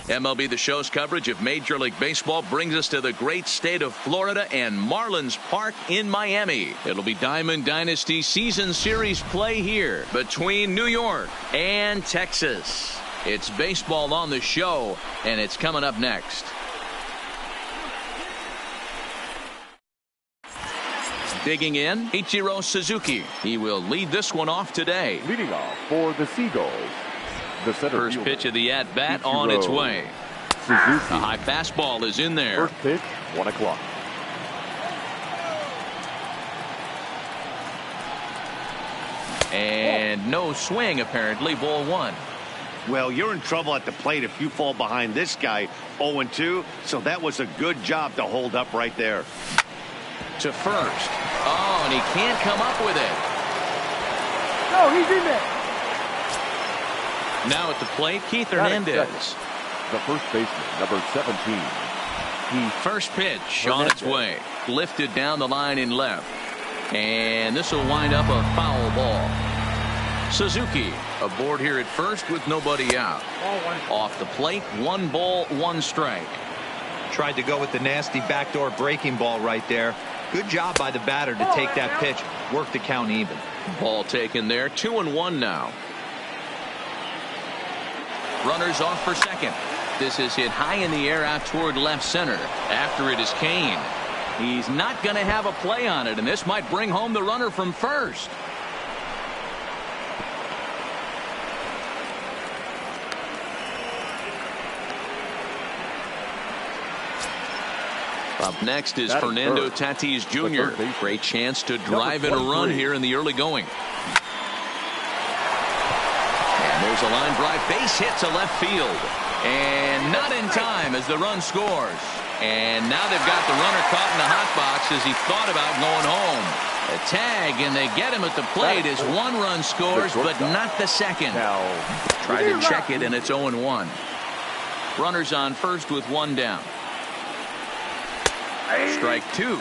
MLB The Show's coverage of Major League Baseball brings us to the great state of Florida and Marlins Park in Miami. It'll be Diamond Dynasty Season Series play here between New York and Texas. It's baseball on the show, and it's coming up next. Digging in, Ichiro Suzuki. He will lead this one off today. Leading off for the Seagulls, the center First fielder, pitch of the at-bat Ichiro on its way. Suzuki. A high fastball is in there. First pitch, 1 o'clock. And no swing, apparently. Ball 1. Well, you're in trouble at the plate if you fall behind this guy 0-2, so that was a good job to hold up right there. To first. Oh, and he can't come up with it. No, he's in there. Now at the plate, Keith Hernandez. The first baseman, number 17. First pitch on its way. Lifted down the line in left. And this will wind up a foul ball. Suzuki aboard here at first with nobody out. Off the plate, 1 ball, 1 strike. Tried to go with the nasty backdoor breaking ball right there. Good job by the batter to take that pitch. Work the count even. Ball taken there. 2-1 now. Runners off for second. This is hit high in the air out toward left center. After it is Kane. He's not going to have a play on it, and this might bring home the runner from first. Up next is Fernando Tatis Jr. Great chance to drive in a run here in the early going. And there's a line drive, base hit to left field. And not in time as the run scores. And now they've got the runner caught in the hot box as he thought about going home. A tag, and they get him at the plate as 1 run scores, but not the second. Try to check it, and it's 0-1. Runners on first with 1 down. Strike 2.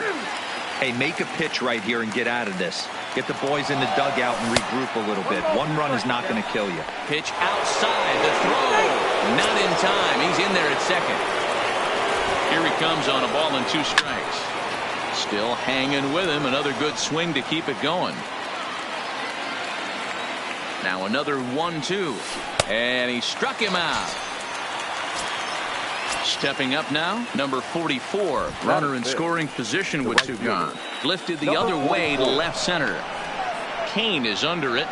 Hey, make a pitch right here and get out of this. Get the boys in the dugout and regroup a little bit. 1 run is not going to kill you. Pitch outside the throw. Not in time. He's in there at second. Here he comes on a ball and 2 strikes. Still hanging with him. Another good swing to keep it going. Now another 1-2. And he struck him out. Stepping up now, number 44. Runner in scoring position with 2 gone. Lifted the other way to left center. Kane is under it.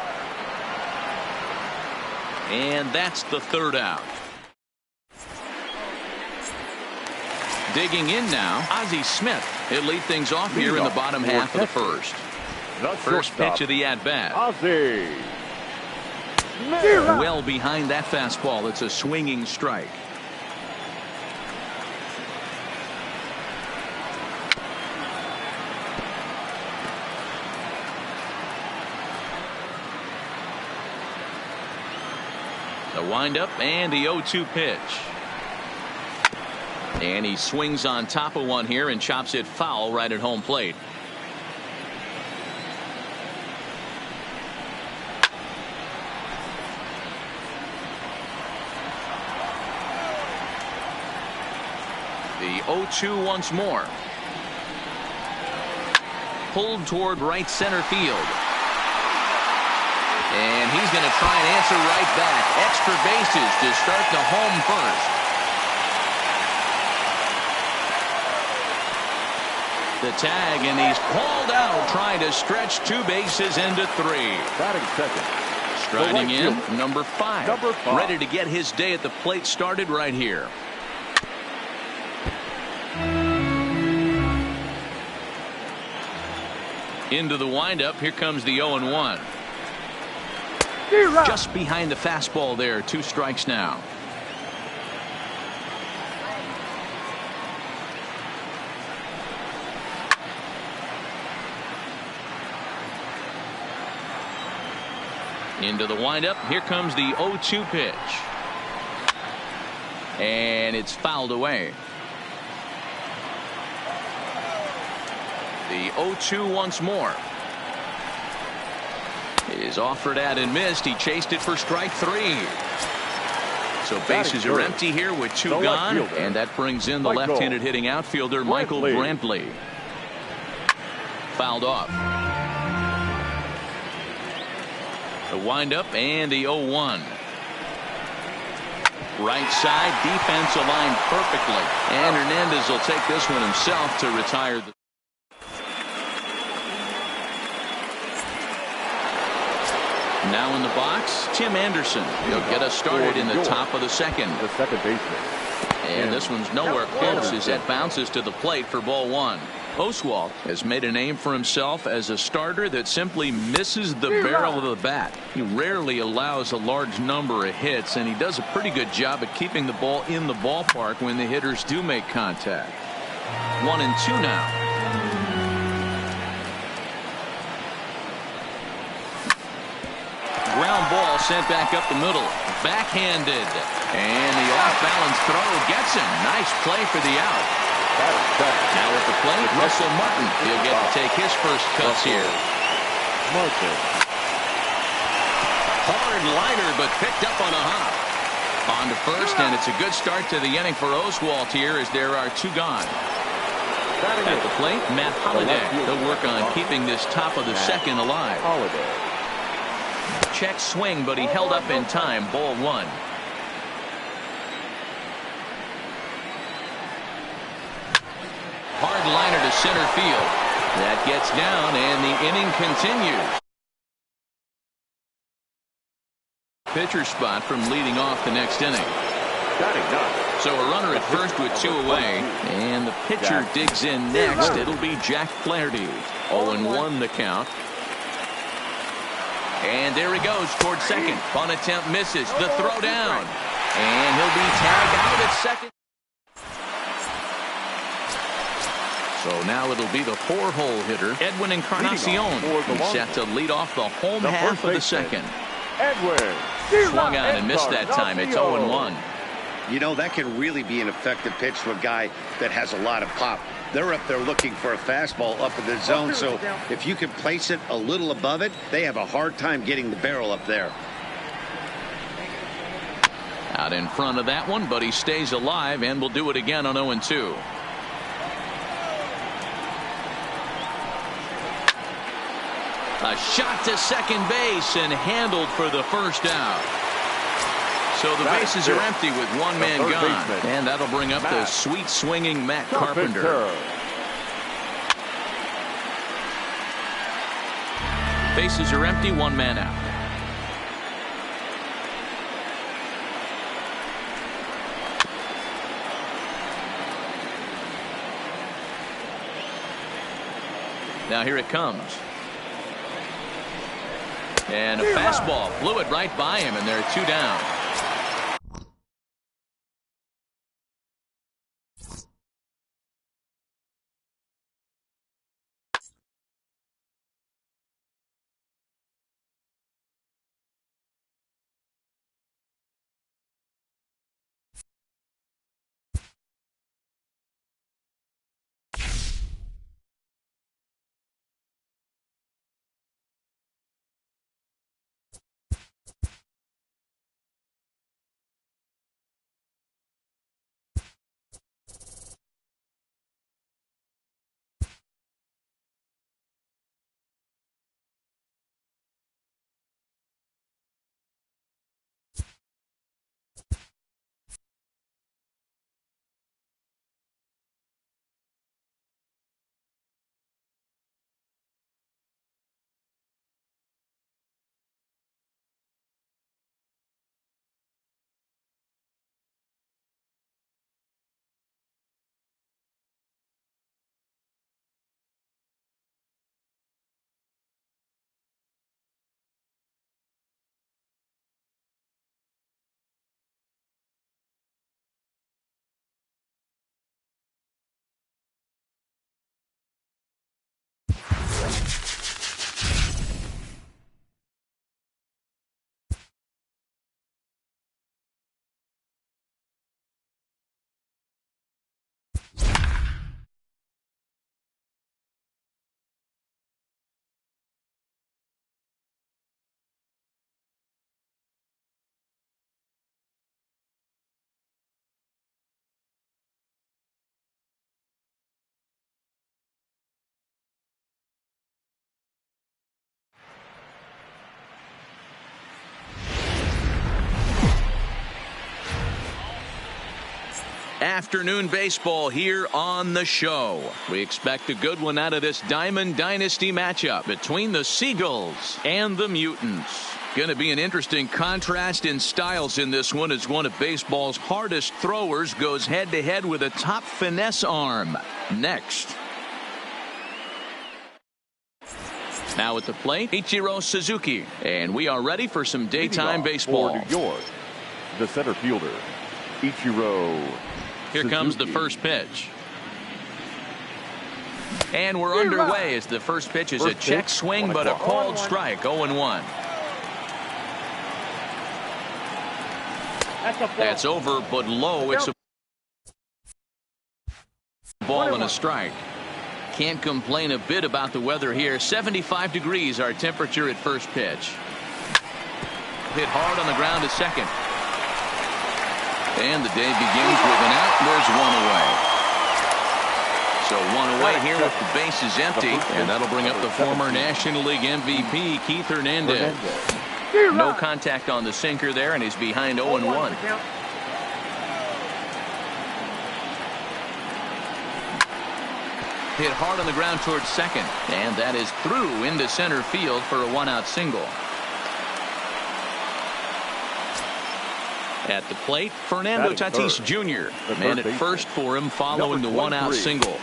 And that's the 3rd out. Digging in now, Ozzie Smith. He'll lead things off here in the bottom half of the first. First pitch of the at-bat. Ozzie. Well behind that fastball. It's a swinging strike. The windup and the 0-2 pitch. And he swings on top of one here and chops it foul right at home plate. The 0-2 once more. Pulled toward right center field. And he's going to try and answer right back. Extra bases to start the home first. The tag, and he's called out, trying to stretch 2 bases into 3. Batting second. Striding in, number 5. Ready to get his day at the plate started right here. Into the windup. Here comes the 0-1. Just behind the fastball there. 2 strikes now. Into the windup. Here comes the 0-2 pitch. And it's fouled away. The 0-2 once more. It is offered at and missed. He chased it for strike 3. So bases are empty here with two gone, and that brings in the left-handed hitting outfielder Michael Brantley. Fouled off. The windup and the 0-1. Right side, defense aligned perfectly, and Hernandez will take this one himself to retire the. Now in the box, Tim Anderson. He'll get us started in the top of the second. The second baseman. And this one's nowhere close as that bounces to the plate for ball one. Oswalt has made a name for himself as a starter that simply misses the barrel of the bat. He rarely allows a large number of hits, and he does a pretty good job at keeping the ball in the ballpark when the hitters do make contact. 1-2 now. Ground ball sent back up the middle. Backhanded. And the off-balance throw gets him. Nice play for the out. Now at the plate, Russell Martin. He'll get to take his first cuts here. Hard liner, but picked up on a hop. On to first, and it's a good start to the inning for Oswalt here as there are two gone. At the plate, Matt Holliday. He'll work on keeping this top of the second alive. Check swing, but he held up in time. Ball one. Hard liner to center field. That gets down, and the inning continues. Pitcher spot from leading off the next inning. So a runner at first with two away, and the pitcher digs in next. It'll be Jack Flaherty. 0-1 the count. And there he goes towards second. Bunt attempt misses. The throw down. And he'll be tagged out at second. So now it'll be the four-hole hitter, Edwin Encarnacion. He's set to lead off the home half of the second. Edwin. Swung on and missed that time. It's 0-1. You know, that can really be an effective pitch to a guy that has a lot of pop. They're up there looking for a fastball up in the zone, so if you can place it a little above it, they have a hard time getting the barrel up there. Out in front of that one, but he stays alive and will do it again on 0-2. A shot to second base and handled for the first out. So the bases are empty with one man gone. And that'll bring up the sweet swinging Matt Carpenter. Bases are empty, one man out. Now here it comes. And a fastball flew it right by him, and there are two down. Afternoon baseball here on the show. We expect a good one out of this Diamond Dynasty matchup between the Seagulls and the Mutants. Going to be an interesting contrast in styles in this one as one of baseball's hardest throwers goes head-to-head with a top finesse arm. Next. Now at the plate, Ichiro Suzuki. And we are ready for some daytime baseball. For New York, the center fielder, Ichiro Here comes the first pitch. And we're underway as the first pitch is a check swing, but a called strike, 0-1. That's over, but low. It's a ball and a strike. Can't complain a bit about the weather here. 75 degrees our temperature at first pitch. Hit hard on the ground to second. And the day begins with an out. There's one away. So one away here with the bases empty. And that'll bring up the former National League MVP, Keith Hernandez. No contact on the sinker there, and he's behind 0-1. Hit hard on the ground towards second. And that is through into center field for a one-out single. At the plate, Fernando Tatis Jr. Man at first for him following the one-out single.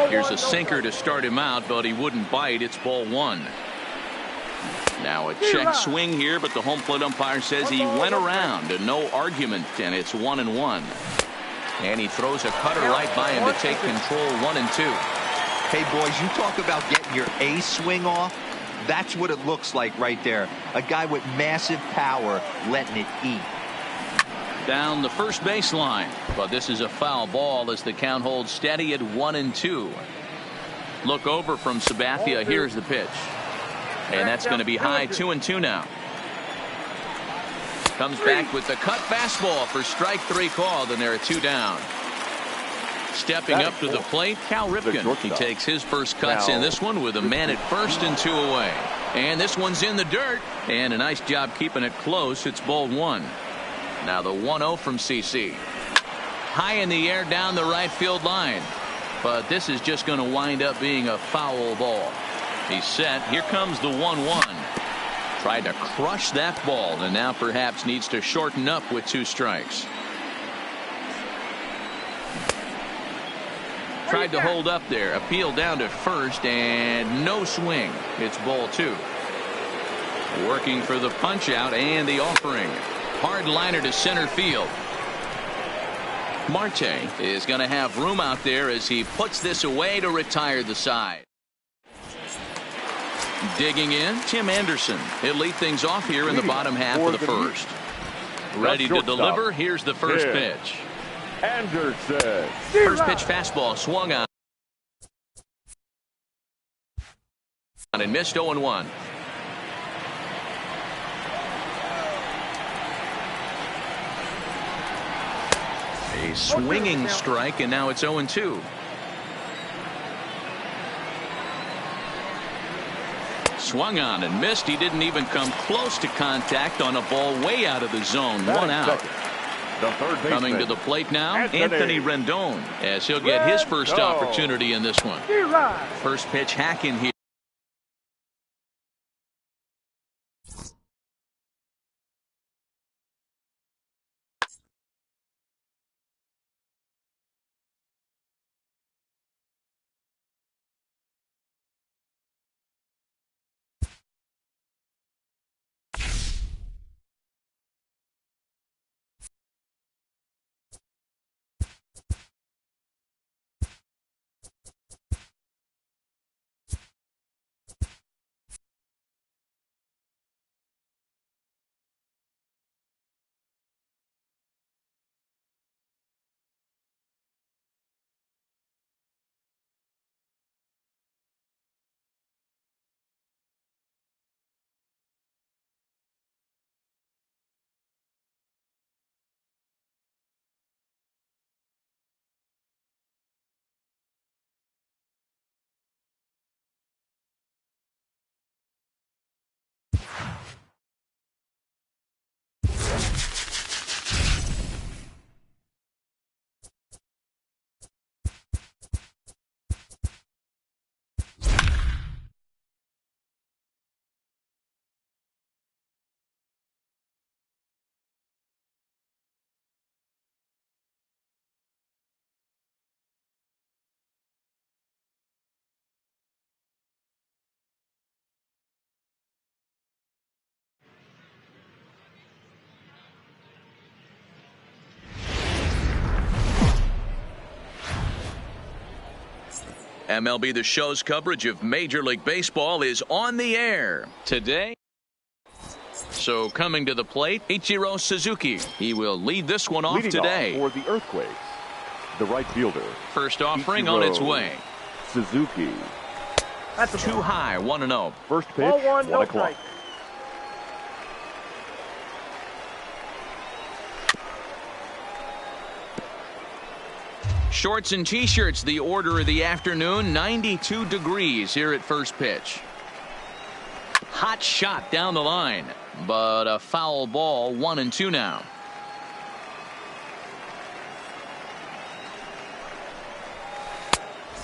Here's a sinker to start him out, but he wouldn't bite. It's ball one. Now a check swing here, but the home plate umpire says he went around and no argument, and it's 1-1. And he throws a cutter right by him to take control, 1-2. Hey, boys, you talk about getting your A swing off. That's what it looks like right there. A guy with massive power letting it eat. Down the first baseline, but this is a foul ball as the count holds steady at 1-2. Look over from Sabathia. Here's the pitch. And that's going to be high, 2-2 now. Comes back with the cut fastball for strike three called, and there are two down. Stepping up to the plate, Cal Ripken. He takes his first cuts in this one with a man at first and two away. And this one's in the dirt, and a nice job keeping it close. It's ball one. Now the 1-0 from CC. High in the air down the right field line. But this is just going to wind up being a foul ball. He's set. Here comes the 1-1. Tried to crush that ball, and now perhaps needs to shorten up with two strikes. Tried to hold up there. Appeal down to first, and no swing. It's ball two. Working for the punch out and the offering. Hard liner to center field. Marte is going to have room out there as he puts this away to retire the side. Digging in, Tim Anderson. He'll lead things off here in the bottom half of the first. Ready to deliver. Here's the first pitch. Anderson. First pitch fastball swung on and missed, 0-1. A swinging strike, and now it's 0-2. Swung on and missed. He didn't even come close to contact on a ball way out of the zone. One out. Coming to the plate now, Anthony Rendon, as he'll get his first opportunity in this one. First pitch hacking here. MLB The Show's coverage of Major League Baseball is on the air today. So coming to the plate, Ichiro Suzuki. He will lead this one off today. Off for the Earthquakes, the right fielder. First offering Ichiro on its way. Suzuki. That's a Too high, 1-0. First pitch, ball 1, 1 no o'clock. strike. Shorts and T-shirts, the order of the afternoon. 92 degrees here at first pitch. Hot shot down the line, but a foul ball. 1-2 now.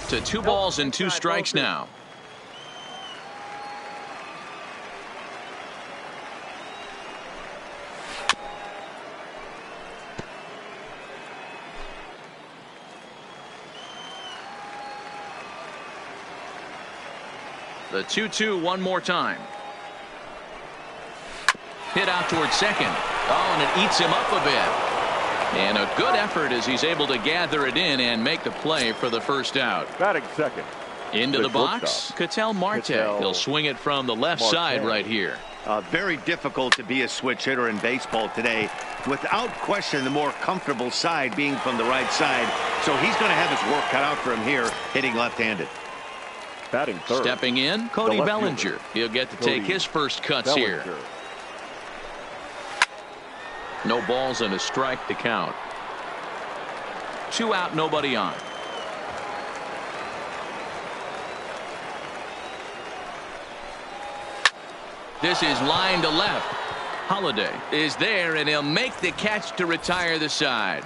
To 2 balls and 2 strikes now. The 2-2 one more time. Hit out towards second. Oh, and it eats him up a bit. And a good effort as he's able to gather it in and make the play for the first out. Batting second. Into the box, Ketel Marte. He'll swing it from the left side right here. Very difficult to be a switch hitter in baseball today. Without question, the more comfortable side being from the right side. So he's going to have his work cut out for him here, hitting left-handed. Batting third. Stepping in, Cody Bellinger. He'll get to take his first cuts here. No balls and a strike to count. 2 out, nobody on. This is line to left. Holiday is there, and he'll make the catch to retire the side.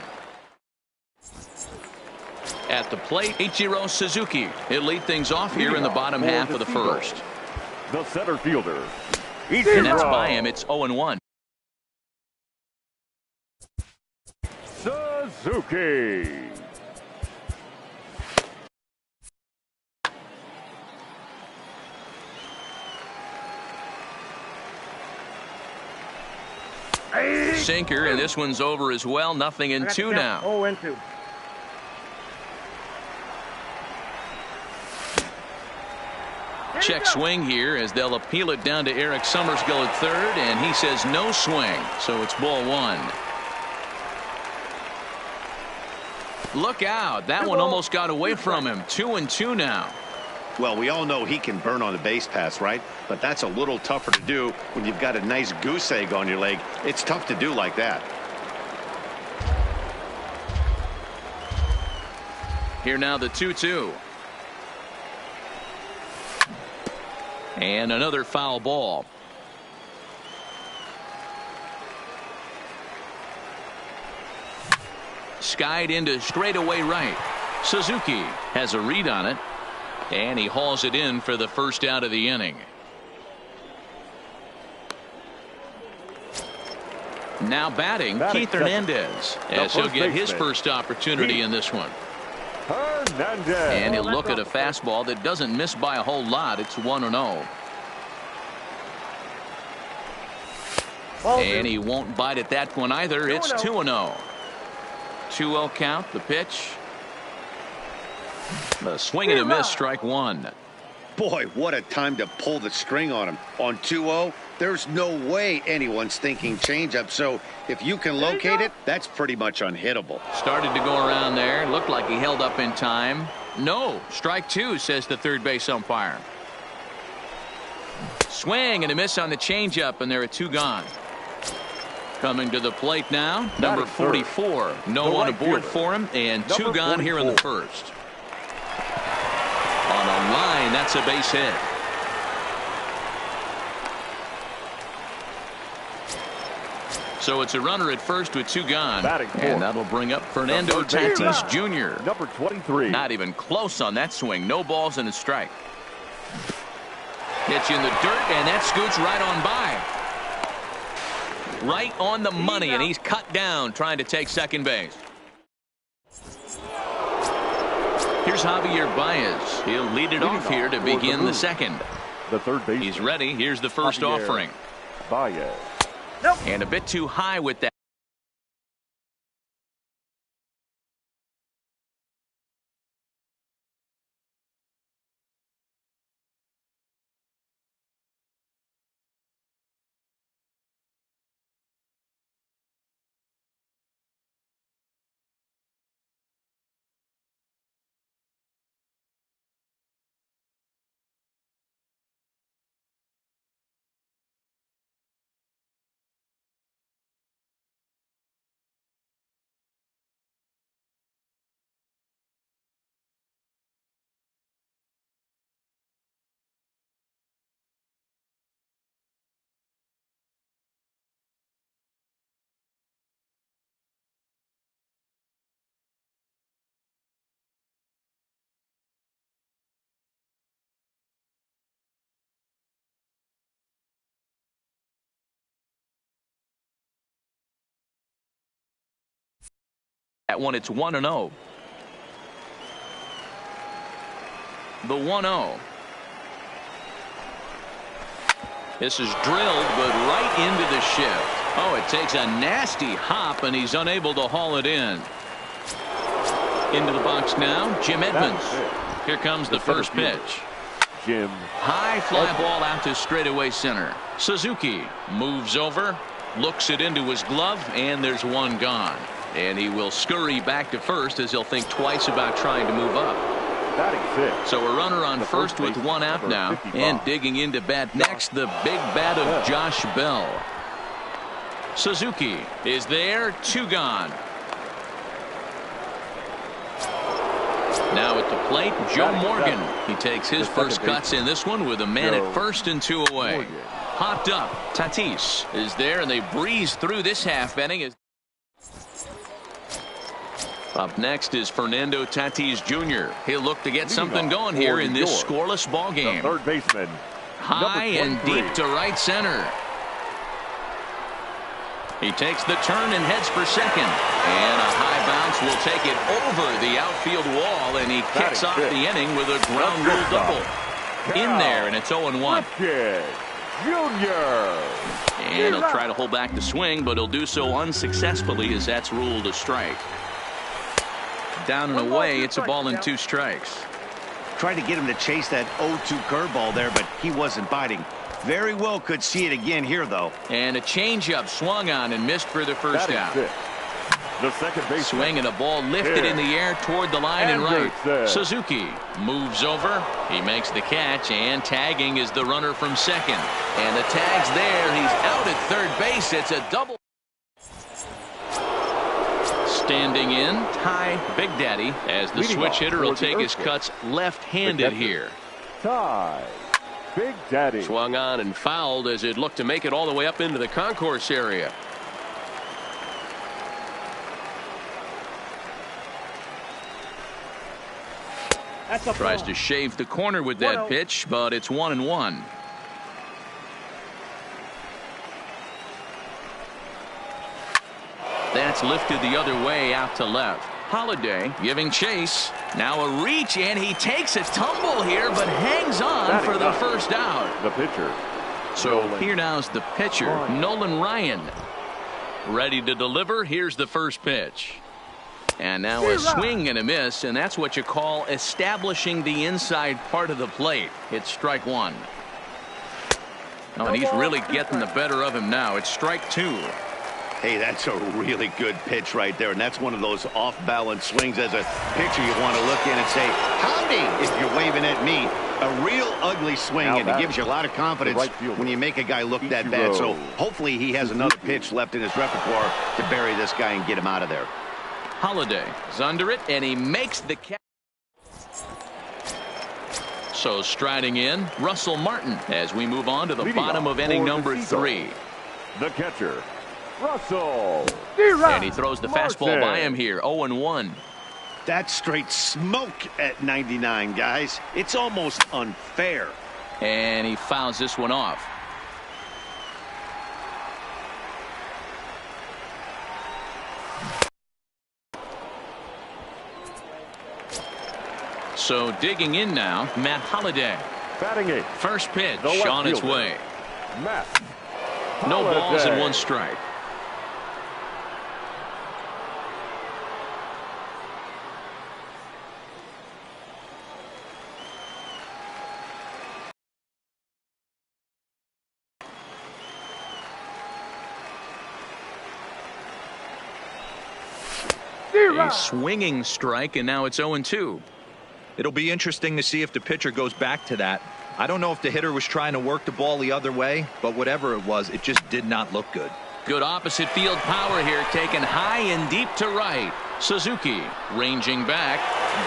At the plate, Ichiro Suzuki. He'll lead things off here in the bottom half of the first. The center fielder, And that's by him. It's 0-1. Suzuki. Sinker, and this one's over as well. 0-2 now. 0-2. Check swing here as they'll appeal it down to Eric Summersgill at third, and he says no swing, so it's ball 1. Look out, that one almost got away from him. 2-2 now. Well, we all know he can burn on a base pass, right? But that's a little tougher to do when you've got a nice goose egg on your leg. It's tough to do like that. Here now the 2-2. And another foul ball. Skied into straightaway right. Suzuki has a read on it, and he hauls it in for the first out of the inning. Now batting Keith Hernandez, as he'll get his first opportunity in this one. Hernandez. And he'll look at a fastball that doesn't miss by a whole lot. It's 1-0. And he won't bite at that one either. It's 2-0. 2-0 count. The pitch. The swing and a miss. Strike 1. Boy, what a time to pull the string on him. On 2-0, there's no way anyone's thinking changeup. So if you can locate it, that's pretty much unhittable. Started to go around there. Looked like he held up in time. No. Strike 2, says the third base umpire. Swing and a miss on the changeup, and there are 2 gone. Coming to the plate now, number 44. No one aboard for him, and 2 gone here in the first. On a line, that's a base hit. So it's a runner at first with 2 gone. And that'll bring up Fernando Tatis Jr. Number 23. Not even close on that swing. No balls and a strike. Hits you in the dirt, and that scoots right on by. Right on the money, and he's cut down trying to take second base. Here's Javier Baez. He'll lead it off here to begin the second. The third base. He's ready. Here's the first offering. Baez. And a bit too high with that. That one, it's 1-0. The 1-0. This is drilled, but right into the shift. Oh, it takes a nasty hop, and he's unable to haul it in. Into the box now, Jim Edmonds. Here comes the first pitch. Jim. High fly ball out to straightaway center. Suzuki moves over, looks it into his glove, and there's one gone. And he will scurry back to first as he'll think twice about trying to move up. So a runner on first with one out now. 55. And digging into bat next, the big bat of Josh Bell. Suzuki is there, two gone. Now at the plate, Joe Morgan. He takes his first cuts in this one with a man at first and two away. Hopped up, Tatis is there, and they breeze through this half inning. Up next is Fernando Tatis Jr. He'll look to get something going here in this scoreless ball game. Third baseman. High and deep to right center. He takes the turn and heads for second. And a high bounce will take it over the outfield wall, and he kicks off the inning with a ground rule double. In there, and it's 0-1. Junior. And he'll try to hold back the swing, but he'll do so unsuccessfully as that's ruled a strike. Down and away, it's a ball and two strikes. Tried to get him to chase that 0-2 curveball there, but he wasn't biting. Very well could see it again here, though. And a changeup swung on and missed for the first out. The second base swing and a ball lifted in the air toward the line and right. Suzuki moves over. He makes the catch, and tagging is the runner from second. And the tag's there. He's out at third base. It's a double. Standing in, Ty Big Daddy, as the switch hitter will take his cuts left-handed here. Ty Big Daddy. Swung on and fouled as it looked to make it all the way up into the concourse area. Tries to shave the corner with that pitch, but it's 1-1. That's lifted the other way out to left. Holiday giving chase. Now a reach, and he takes a tumble here, but hangs on for the first out. The pitcher. So here now's the pitcher, Nolan Ryan. Ready to deliver. Here's the first pitch. And now a swing and a miss, and that's what you call establishing the inside part of the plate. It's strike one. Oh, and he's really getting the better of him now. It's strike two. Hey, that's a really good pitch right there, and that's one of those off-balance swings. As a pitcher, you want to look in and say, howdy, if you're waving at me. A real ugly swing, and it gives you a lot of confidence when you make a guy look that bad. So hopefully he has another pitch left in his repertoire to bury this guy and get him out of there. Holiday is under it, and he makes the catch. So striding in, Russell Martin as we move on to the bottom of inning number 3. The catcher, Russell. And he throws the fastball by him here, 0-1. That's straight smoke at 99, guys. It's almost unfair. And he fouls this one off. So digging in now, Matt Holiday. Batting eighth. First pitch on its way. Matt No Holiday. balls and one strike. A swinging strike, and now it's 0-2. It'll be interesting to see if the pitcher goes back to that. I don't know if the hitter was trying to work the ball the other way, but whatever it was, it just did not look good. Good opposite field power here, taken high and deep to right. Suzuki ranging back,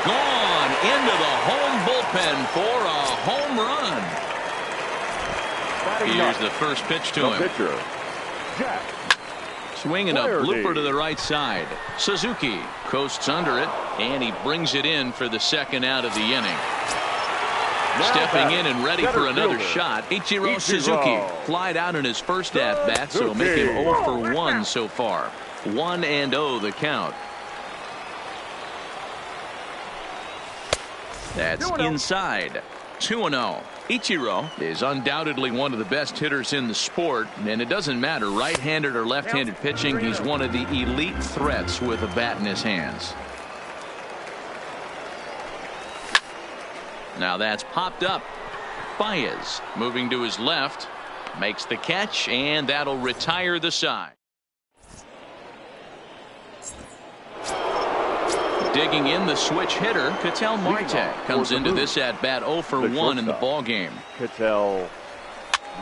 gone into the home bullpen for a home run. Here's the first pitch to him. Pitcher, Jack. Swinging a blooper to the right side. Suzuki coasts under it, and he brings it in for the second out of the inning. Stepping in and ready for another shot, Ichiro Suzuki flied out in his first at-bat, so make him 0 for 1 so far. 1-0 the count. That's inside. 2-0. Ichiro is undoubtedly one of the best hitters in the sport, and it doesn't matter right-handed or left-handed pitching. He's one of the elite threats with a bat in his hands. Now that's popped up. Baez moving to his left, makes the catch, and that'll retire the side. Digging in, the switch hitter, Ketel Marte, comes into this at bat 0 for 1 in the ball game. Ketel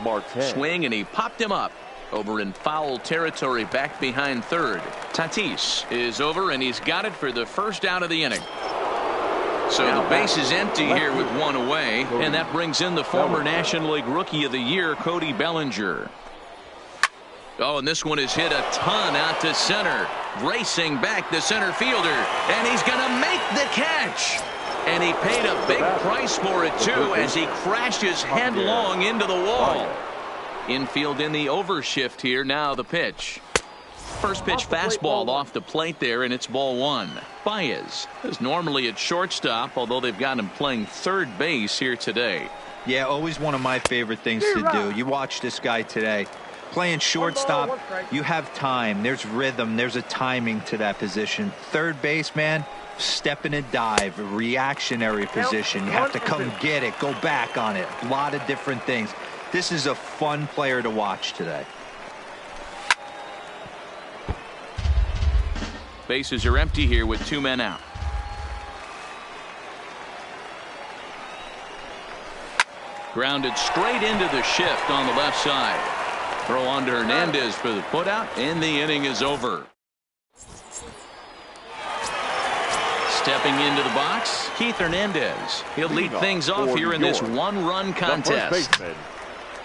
Marte. Swing, and he popped him up over in foul territory back behind third. Tatis is over, and he's got it for the first out of the inning. So the base is empty here with one away, and that brings in the former National League Rookie of the Year, Cody Bellinger. Oh, and this one is hit a ton out to center. Racing back the center fielder, and he's going to make the catch. And he paid a big price for it, too, as he crashes headlong into the wall. Infield in the overshift here. Now the pitch. First pitch fastball off the plate there, and it's ball 1. Baez is normally at shortstop, although they've got him playing third base here today. Yeah, always one of my favorite things to do. You watch this guy today. Playing shortstop, you have time. There's rhythm. There's a timing to that position. Third base, man, step in and dive, reactionary position. You have to come get it, go back on it. A lot of different things. This is a fun player to watch today. Bases are empty here with 2 men out. Grounded straight into the shift on the left side. Throw on to Hernandez for the putout, and the inning is over. Stepping into the box, Keith Hernandez. He'll lead things off here in this one-run contest.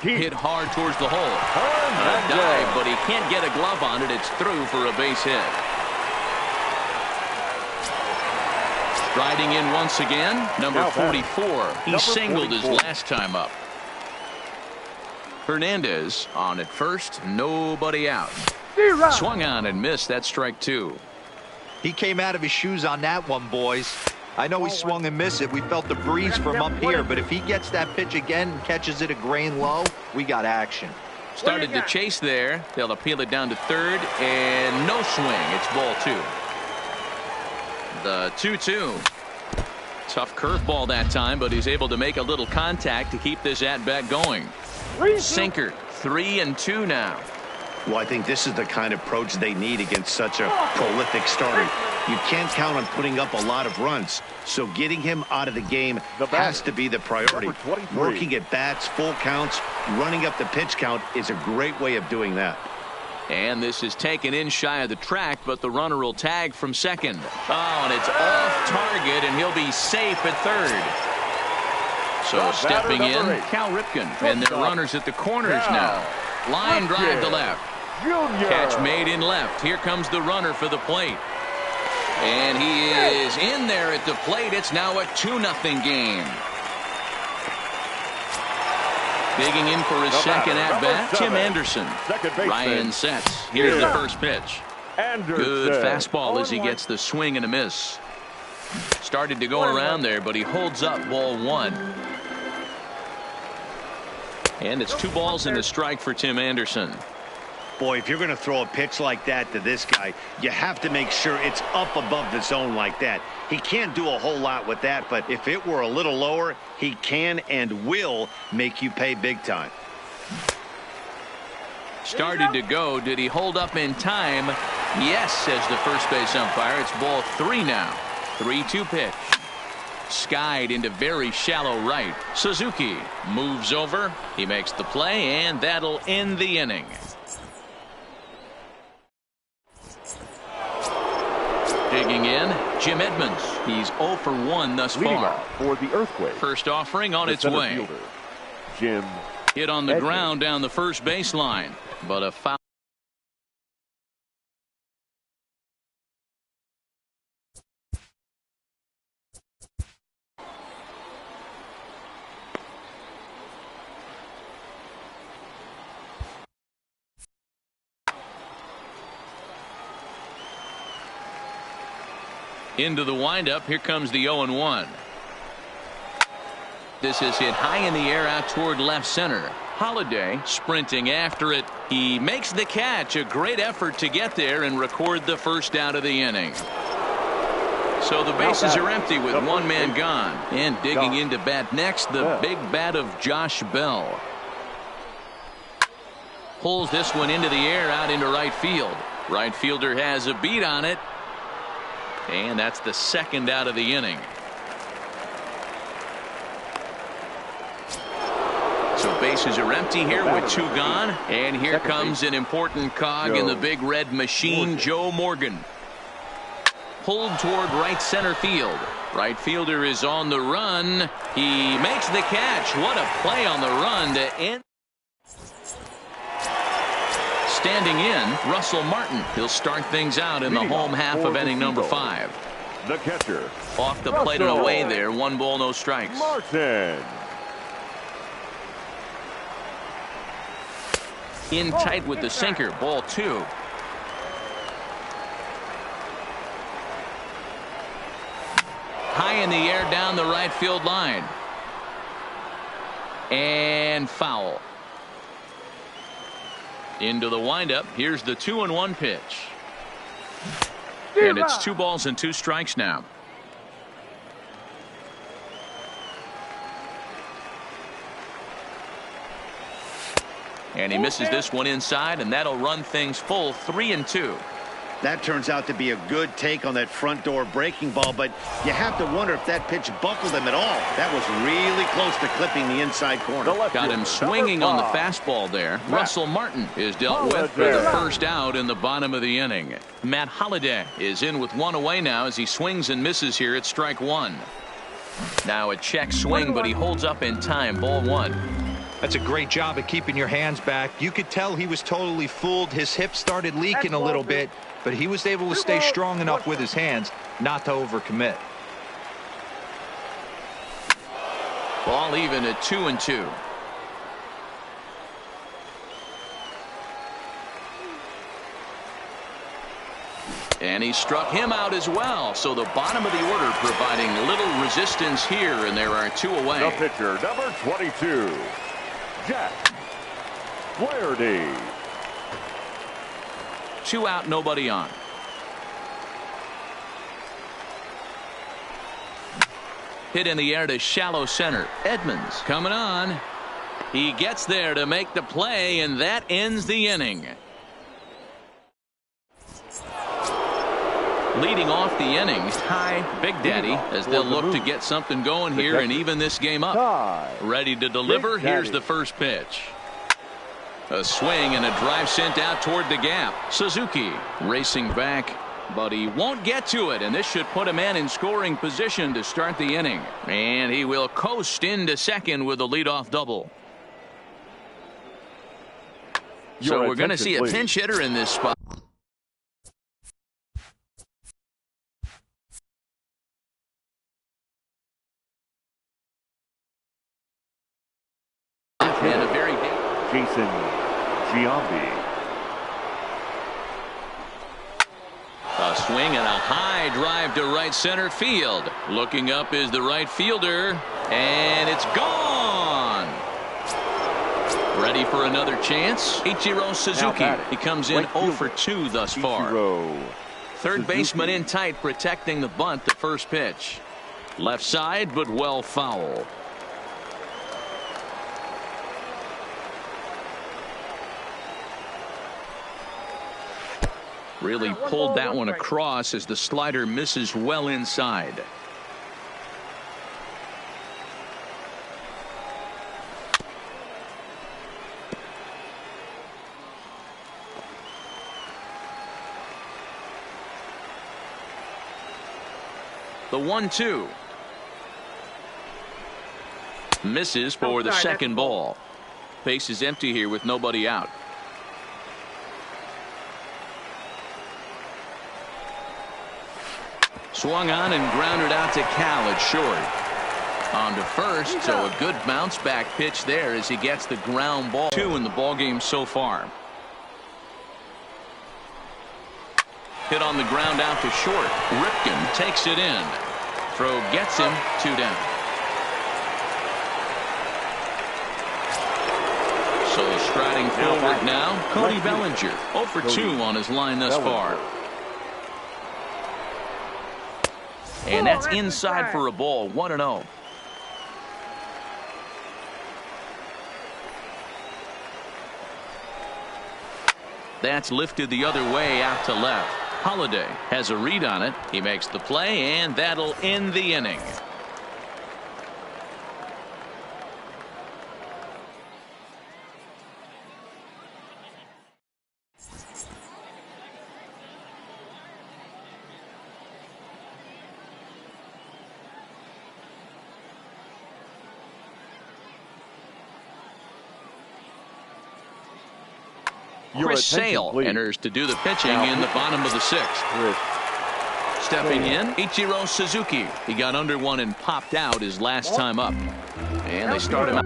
Hit hard towards the hole. A dive, but he can't get a glove on it. It's through for a base hit. Striding in once again, number 44. He singled his last time up. Hernandez on at first, nobody out. Swung on and missed. That strike 2. He came out of his shoes on that one, boys. I know he swung and missed it. We felt the breeze from up here, but if he gets that pitch again and catches it a grain low, we got action. Started to chase there. They'll appeal it down to third, and no swing. It's ball 2. The 2-2. Tough curveball that time, but he's able to make a little contact to keep this at-bat going. Sinker, 3-2 now. Well, I think this is the kind of approach they need against such a prolific starter. You can't count on putting up a lot of runs, so getting him out of the game has to be the priority. Working at bats, full counts, running up the pitch count is a great way of doing that. And this is taken in shy of the track, but the runner will tag from second. Oh, and it's off target, and he'll be safe at third. So stepping in, Cal Ripken, and their runners at the corners now. Line drive to left. Catch made in left. Here comes the runner for the plate. And he is in there at the plate. It's now a 2-0 game. Digging in for his second at-bat, Tim Anderson. Ryan sets. Here's the first pitch. Good fastball as he gets the swing and a miss. Started to go around there, but he holds up ball 1. And it's 2 balls and a strike for Tim Anderson. Boy, if you're going to throw a pitch like that to this guy, you have to make sure it's up above the zone like that. He can't do a whole lot with that, but if it were a little lower, he can and will make you pay big time. Started to go. Did he hold up in time? Yes, says the first base umpire. It's ball 3 now. 3-2 pitch. Skied into very shallow right. Suzuki moves over. He makes the play, and that'll end the inning. Digging in, Jim Edmonds. He's 0 for 1 thus far. For the Earthquake. First offering on its way. Fielder, Jim Hit on the ground down the first baseline, but a foul. Into the windup. Here comes the 0-1. This is hit high in the air out toward left center. Holiday sprinting after it. He makes the catch. A great effort to get there and record the first out of the inning. So the bases are empty with one man gone. And digging into bat next, the big bat of Josh Bell. Pulls this one into the air out into right field. Right fielder has a beat on it. And that's the second out of the inning. So bases are empty here with two gone. And here comes an important cog in the big red machine, Joe Morgan. Pulled toward right center field. Right fielder is on the run. He makes the catch. What a play on the run to end. Standing in, Russell Martin. He'll start things out in the home half of inning number 5. The catcher. Off the plate and away there. 1 ball, no strikes. Martin. In tight with the sinker. Ball 2. High in the air down the right field line. And foul. Into the windup. Here's the 2-1 pitch. And it's 2 balls and 2 strikes now. And he misses this one inside, and that'll run things full 3-2. That turns out to be a good take on that front door breaking ball, but you have to wonder if that pitch buckled him at all. That was really close to clipping the inside corner. Got him swinging on the fastball there. Russell Martin is dealt with for the first out in the bottom of the inning. Matt Holliday is in with 1 away now as he swings and misses here at strike 1. Now a check swing, but he holds up in time. Ball 1. That's a great job of keeping your hands back. You could tell he was totally fooled. His hips started leaking a little bit, but he was able to stay strong enough with his hands not to overcommit. Ball even at 2-2. And he struck him out as well. So the bottom of the order providing little resistance here, and there are 2 away. The pitcher, number 22, Jack Flaherty. 2 out, nobody on. Hit in the air to shallow center. Edmonds coming on. He gets there to make the play, and that ends the inning. Leading off the inning, Ty Big Daddy, as they'll look to get something going here and even this game up. Ready to deliver. Here's the first pitch. A swing and a drive sent out toward the gap. Suzuki racing back, but he won't get to it, and this should put a man in scoring position to start the inning. And he will coast into second with a leadoff double. So we're going to see a pinch hitter in this spot. And a very Jason Giambi. A swing and a high drive to right center field. Looking up is the right fielder, and it's gone. Ready for another chance. Ichiro Suzuki. He comes in 0 for 2 thus far. Third baseman in tight, protecting the bunt. The first pitch. Left side, but well foul. Really pulled that one across as the slider misses well inside. The 1-2. Misses for the second ball. Base is empty here with nobody out. Swung on and grounded out to Cal at short. On to first, so a good bounce back pitch there as he gets the ground ball. 2 in the ball game so far. Hit on the ground out to short. Ripken takes it in. Throw gets him. 2 down. So striding forward now, Cody Bellinger. 0 for 2 on his line thus far. And that's inside for a ball, 1-0. That's lifted the other way out to left. Holiday has a read on it. He makes the play, and that'll end the inning. Chris Sale enters to do the pitching in the bottom of the 6th. Stepping in, Ichiro Suzuki. He got under one and popped out his last time up. And they start him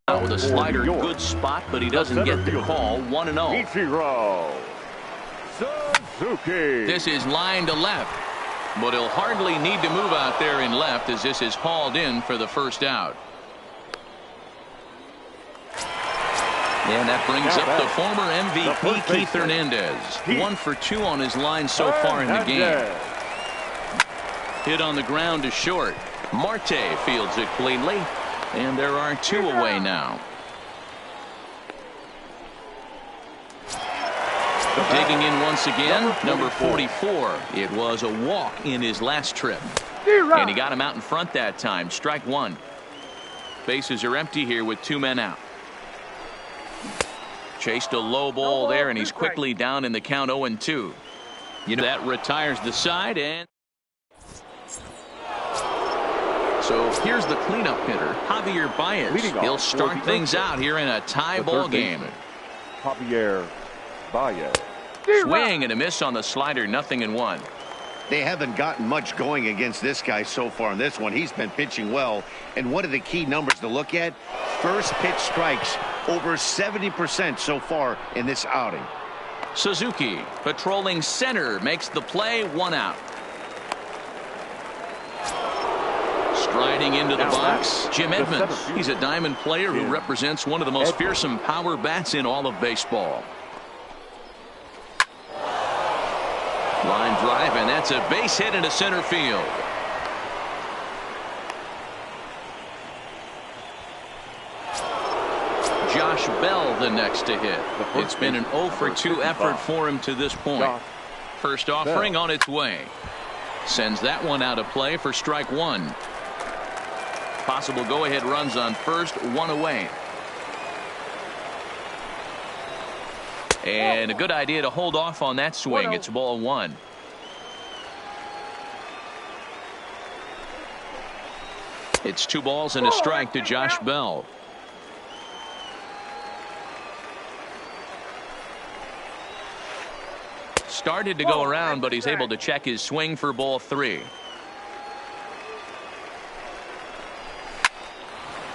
out with a slider. Good spot, but he doesn't get the call. 1-0. Ichiro Suzuki. This is line to left. But he'll hardly need to move out there in left as this is hauled in for the first out. And that brings up the former MVP Keith Hernandez. 1 for 2 on his line so far in the game. Hit on the ground to short. Marte fields it cleanly. And there are 2 away now. Digging in once again, number 44. It was a walk in his last trip. And he got him out in front that time. Strike 1. Bases are empty here with 2 men out. Chased a low ball there, and he's quickly down in the count 0-2. You know, that retires the side, and so here's the cleanup hitter, Javier Baez. He'll start things out here in a tie ball game. Javier Baez. Swing and a miss on the slider, 0-1. They haven't gotten much going against this guy so far in this one. He's been pitching well. And one of the key numbers to look at, first pitch strikes, over 70% so far in this outing. Suzuki patrolling center makes the play, 1 out. Striding into the box, Jim Edmonds. He's a diamond player who represents one of the most fearsome power bats in all of baseball. Line drive, and that's a base hit into center field. Josh Bell the next to hit. It's been an 0 for 2 effort for him to this point. First offering on its way. Sends that one out of play for strike 1. Possible go-ahead runs on first, 1 away. And a good idea to hold off on that swing. It's ball 1. It's 2 balls and a strike to Josh Bell. Started to go around, but he's able to check his swing for ball 3.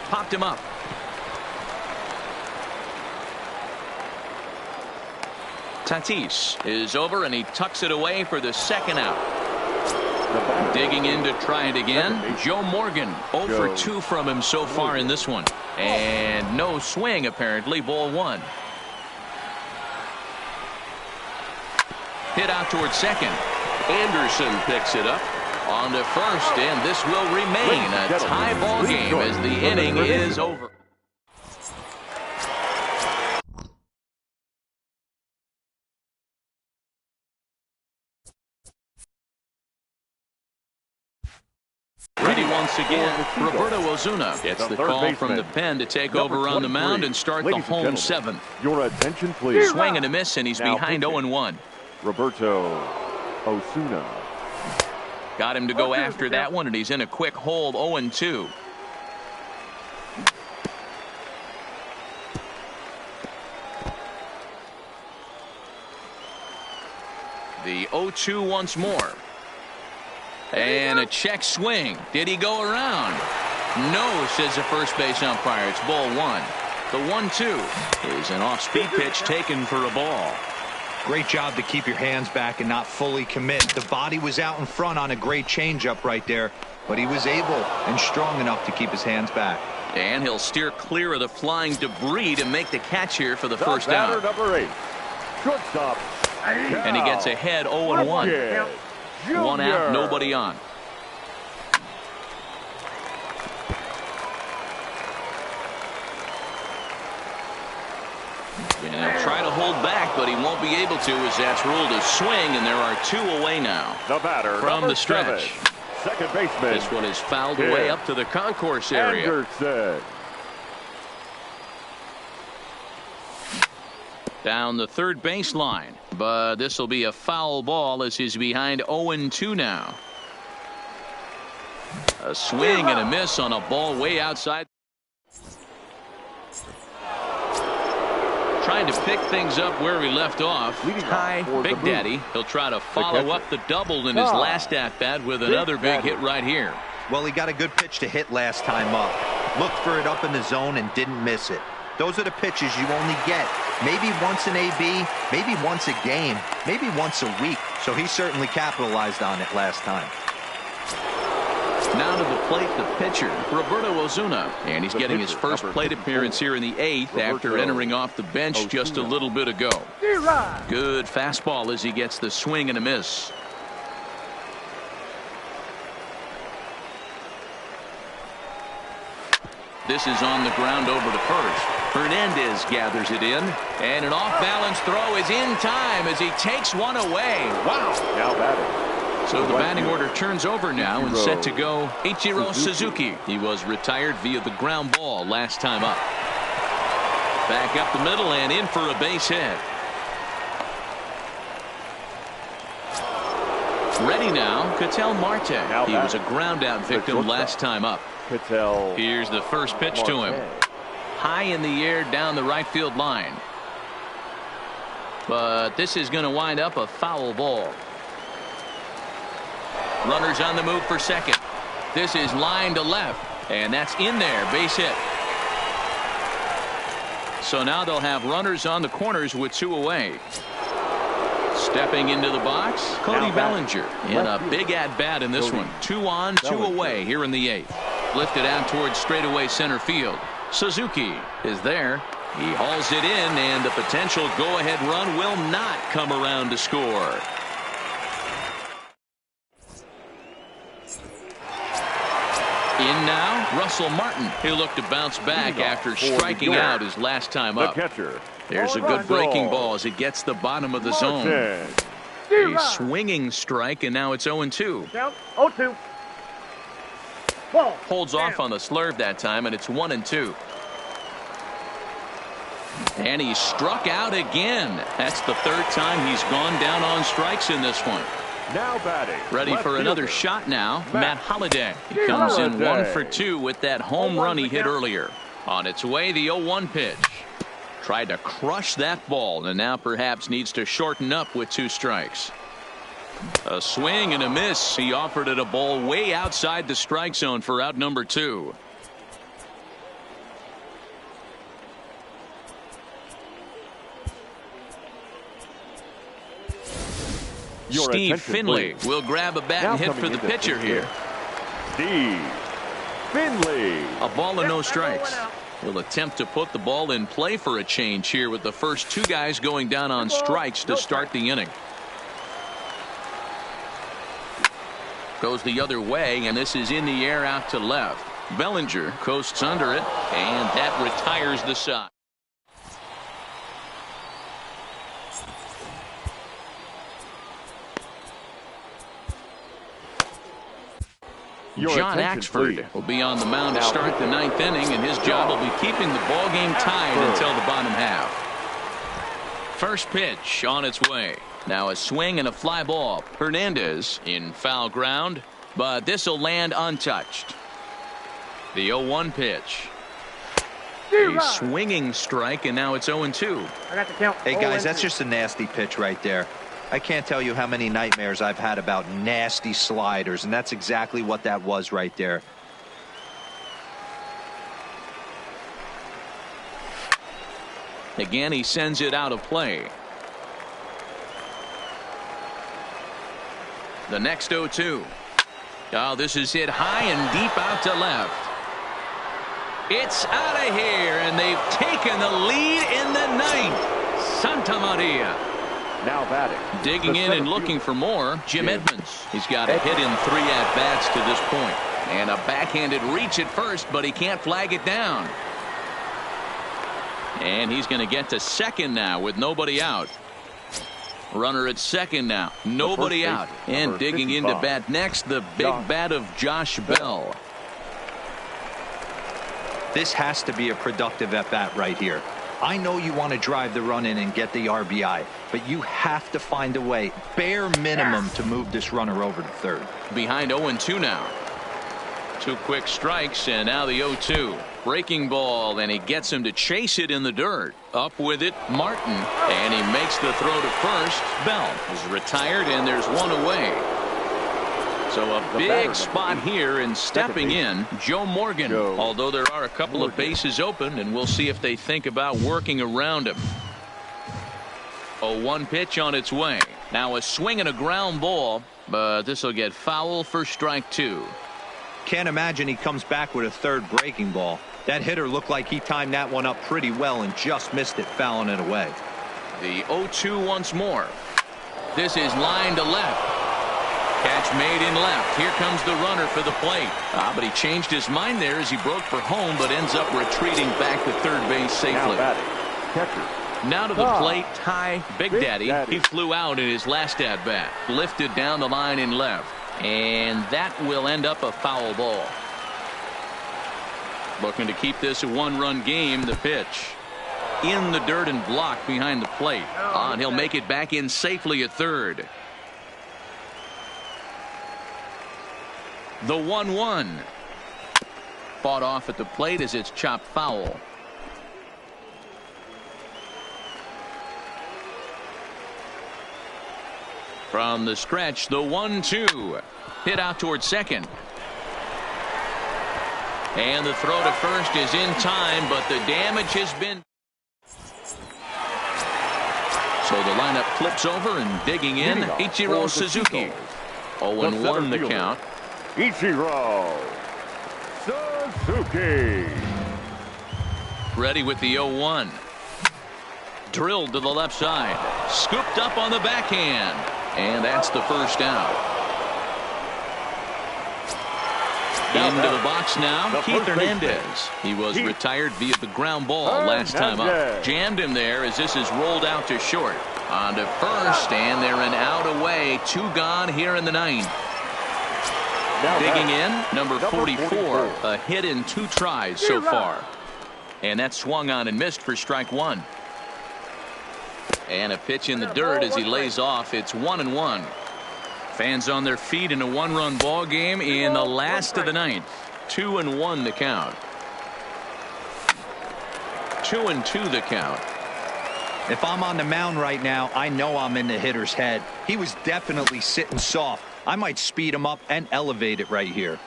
Popped him up. Tatis is over, and he tucks it away for the second out. Digging in to try it again, Joe Morgan. 0 for 2 from him so far in this one. And no swing, apparently. Ball 1. Hit out towards second. Anderson picks it up on to first, and this will remain a tie ball game as the inning is over. Ready once again, Roberto Ozuna gets the call from the pen to take over on the mound and start the home 7th. Your attention, please. Swing and a miss, and he's behind 0-1. Roberto Ozuna. Got him to go after that one, and he's in a quick hold, 0-2. The 0-2 once more. And a check swing. Did he go around? No, says the first base umpire. It's ball 1. The 1-2 is an off-speed pitch taken for a ball. Great job to keep your hands back and not fully commit. The body was out in front on a great changeup right there, but he was able and strong enough to keep his hands back. And he'll steer clear of the flying debris to make the catch here for the first down. Number 8, shortstop. And he gets ahead 0-1. One out, nobody on. And he'll try to hold back, but he won't be able to as that's ruled a swing, and there are 2 away now. The batter, from the stretch. 7, second baseman. This one is fouled away up to the concourse area. Anderson. Down the third baseline, but this will be a foul ball as he's behind 0-2 now. A swing and a miss on a ball way outside. Trying to pick things up where we left off. Ty Big Daddy. He'll try to follow up the double in his last at-bat with another big hit right here. Well, he got a good pitch to hit last time up. Looked for it up in the zone and didn't miss it. Those are the pitches you only get maybe once in AB, maybe once a game, maybe once a week. So he certainly capitalized on it last time. Now to the plate, the pitcher, Roberto Ozuna. And he's getting his first plate appearance here in the 8th after entering off the bench just a little bit ago. Good fastball as he gets the swing and a miss. This is on the ground over to first. Hernandez gathers it in, and an off-balance throw is in time as he takes one away. Wow. Now batting. So the batting order turns over now and set to go Ichiro Suzuki. He was retired via the ground ball last time up. Back up the middle and in for a base hit. Ready now, Ketel Marte. He was a ground out victim last time up. Here's the first pitch to him. High in the air down the right field line. But this is going to wind up a foul ball. Runners on the move for second. This is line to left, and that's in there. Base hit. So now they'll have runners on the corners with 2 away. Stepping into the box, Cody Bellinger in a big at-bat in this one. 2 on, 2 away here in the 8th. Lifted out towards straightaway center field. Suzuki is there. He hauls it in, and the potential go-ahead run will not come around to score. In now, Russell Martin. He'll look to bounce back after striking out his last time up. There's a good breaking ball as it gets the bottom of the zone. A swinging strike, and now it's 0-2. 0-2. Holds off on the slurve that time, and it's 1-2. And he struck out again. That's the 3rd time he's gone down on strikes in this one. Now batting. Ready for another shot now. Matt Holliday. He comes in 1 for 2 with that home run he hit earlier. On its way, the 0-1 pitch. Tried to crush that ball, and now perhaps needs to shorten up with 2 strikes. A swing and a miss. He offered it a ball way outside the strike zone for out number 2. Steve Finley will grab a bat and hit for the pitcher here. Steve Finley. A ball and no strikes. He'll attempt to put the ball in play for a change here with the first 2 guys going down on strikes to start the inning. Goes the other way, and this is in the air out to left. Bellinger coasts under it, and that retires the side. John Axford will be on the mound to start the 9th inning, and his job will be keeping the ball game tied until the bottom half. First pitch on its way. Now a swing and a fly ball. Hernandez in foul ground, but this will land untouched. The 0-1 pitch. A swinging strike, and now it's 0-2. Hey guys, that's just a nasty pitch right there. I can't tell you how many nightmares I've had about nasty sliders, and that's exactly what that was right there. Again, he sends it out of play. The next 0-2. Oh, this is hit high and deep out to left. It's out of here, and they've taken the lead in the ninth. Santa Maria. Now batting. Digging in and looking for more, Jim Edmonds. He's got a hit in 3 at-bats to this point. And a backhanded reach at first, but he can't flag it down. And he's going to get to second now with nobody out. Runner at second now. Nobody out. And digging into bat next, the big bat of Josh Bell. This has to be a productive at-bat right here. I know you want to drive the run in and get the RBI, but you have to find a way, bare minimum, to move this runner over to third. Behind 0-2 now. 2 quick strikes, and now the 0-2. Breaking ball, and he gets him to chase it in the dirt. Up with it, Martin, and he makes the throw to first. Bell is retired, and there's one away. So a big spot here, and stepping in, Joe Morgan. Although there are a couple of bases open, and we'll see if they think about working around him. 0-1 pitch on its way. Now a swing and a ground ball, but this will get foul for strike 2. Can't imagine he comes back with a third breaking ball. That hitter looked like he timed that one up pretty well and just missed it, fouling it away. The 0-2 once more. This is line to left. Catch made in left. Here comes the runner for the plate. But he changed his mind there as he broke for home, but ends up retreating back to third base safely. Now to the plate, Ty Big Daddy. He flew out in his last at bat. Lifted down the line in left. And that will end up a foul ball. Looking to keep this a 1-run game. The pitch. In the dirt and blocked behind the plate. And he'll make it back in safely at third. The 1-1. Fought off at the plate as it's chopped foul. From the stretch, the 1-2. Hit out towards second. And the throw to first is in time, but the damage has been. So the lineup flips over, and digging in, Ichiro Suzuki. 0-1 the count. Ichiro Suzuki. Ready with the 0-1. Drilled to the left side. Scooped up on the backhand. And that's the first out. Into the box now, Keith Hernandez. He was retired via the ground ball last time up. Jammed him there as this is rolled out to short. On to first, and they're an out away. 2 gone here in the ninth. Digging in, number 44. A hit in 2 tries so far. And that swung on and missed for strike 1. And a pitch in the dirt as he lays off. It's 1-1. Fans on their feet in a 1-run ball game in the last of the ninth. 2-1 the count. 2-2 the count. If I'm on the mound right now, I know I'm in the hitter's head. He was definitely sitting soft. I might speed him up and elevate it right here.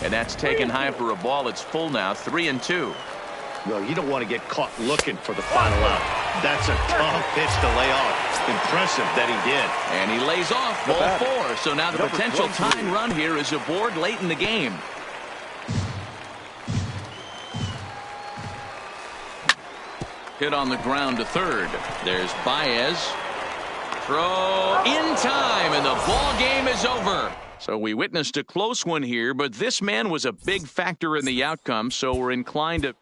And that's taken high for a ball. It's full now. 3-2. Well, you don't want to get caught looking for the final out. That's a tough pitch to lay off. Impressive that he did. And he lays off ball 4. So now the potential tying run here is aboard late in the game. Hit on the ground to third. There's Baez. Throw in time, and the ball game is over. So we witnessed a close one here, but this man was a big factor in the outcome, so we're inclined to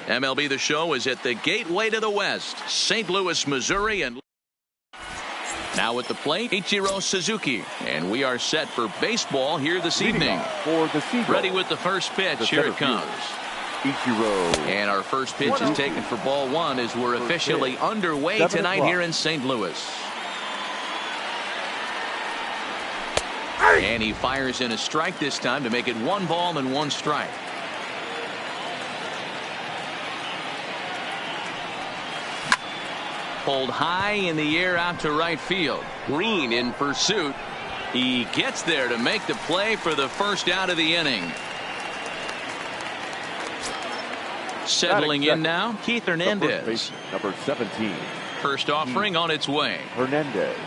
MLB The Show is at the gateway to the West, St. Louis, Missouri. And now at the plate, Ichiro Suzuki. And we are set for baseball here this evening. For the Seagulls, ready with the first pitch. Here it comes. Ichiro. And our first pitch is taken for ball one as we're officially underway tonight here in St. Louis. And he fires in a strike this time to make it 1 ball and 1 strike. Pulled high in the air out to right field. Green in pursuit. He gets there to make the play for the first out of the inning. Settling in now, Keith Hernandez. Number 17. First offering on its way. Hernandez.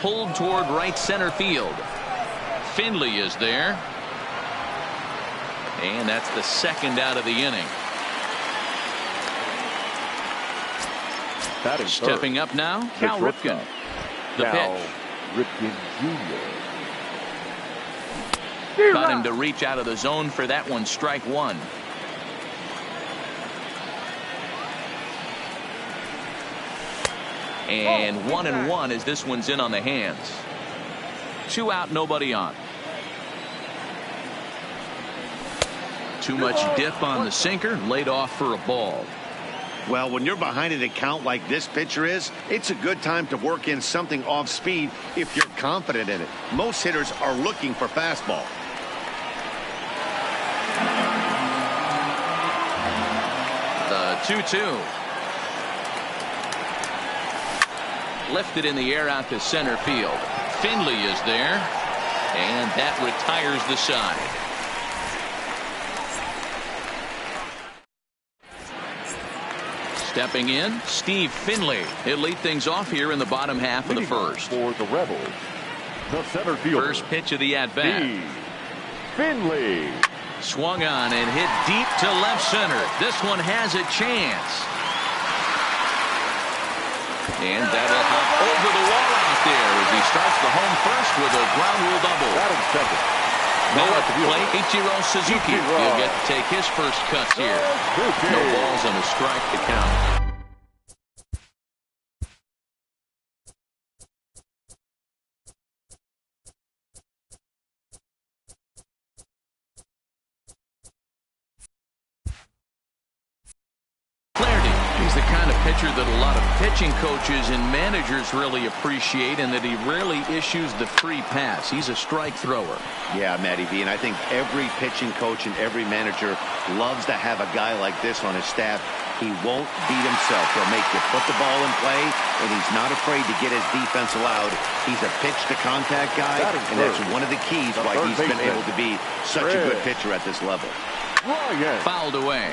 Pulled toward right center field. Finley is there. And that's the second out of the inning. Stepping up now, Cal Ripken. The pitch. Ripken Jr. Got him to reach out of the zone for that one. Strike one. And 1-1 as this one's in on the hands. 2 out, nobody on. Too much dip on the sinker, laid off for a ball. Well, when you're behind an account like this pitcher is, it's a good time to work in something off speed if you're confident in it. Most hitters are looking for fastball. The 2-2. Lifted in the air out to center field. Finley is there. And that retires the side. Stepping in, Steve Finley. He'll lead things off here in the bottom half of the first. For the Rebels, the center fielder. First pitch of the at-bat. Steve Finley. Swung on and hit deep to left center. This one has a chance. And that'll hop over the wall out there as he starts the home first with a ground rule double. Batting second. Now at the plate, Ichiro Suzuki. He'll get to take his first cuts here. No balls and a strike to count. He's the kind of pitcher that a lot of pitching coaches and managers really appreciate, and that he rarely issues the free pass. He's a strike thrower. Yeah, Matty V, and I think every pitching coach and every manager loves to have a guy like this on his staff. He won't beat himself. He'll make you put the ball in play, and he's not afraid to get his defense allowed. He's a pitch-to-contact guy, and that's one of the keys why he's been able to be such a good pitcher at this level. Fouled away.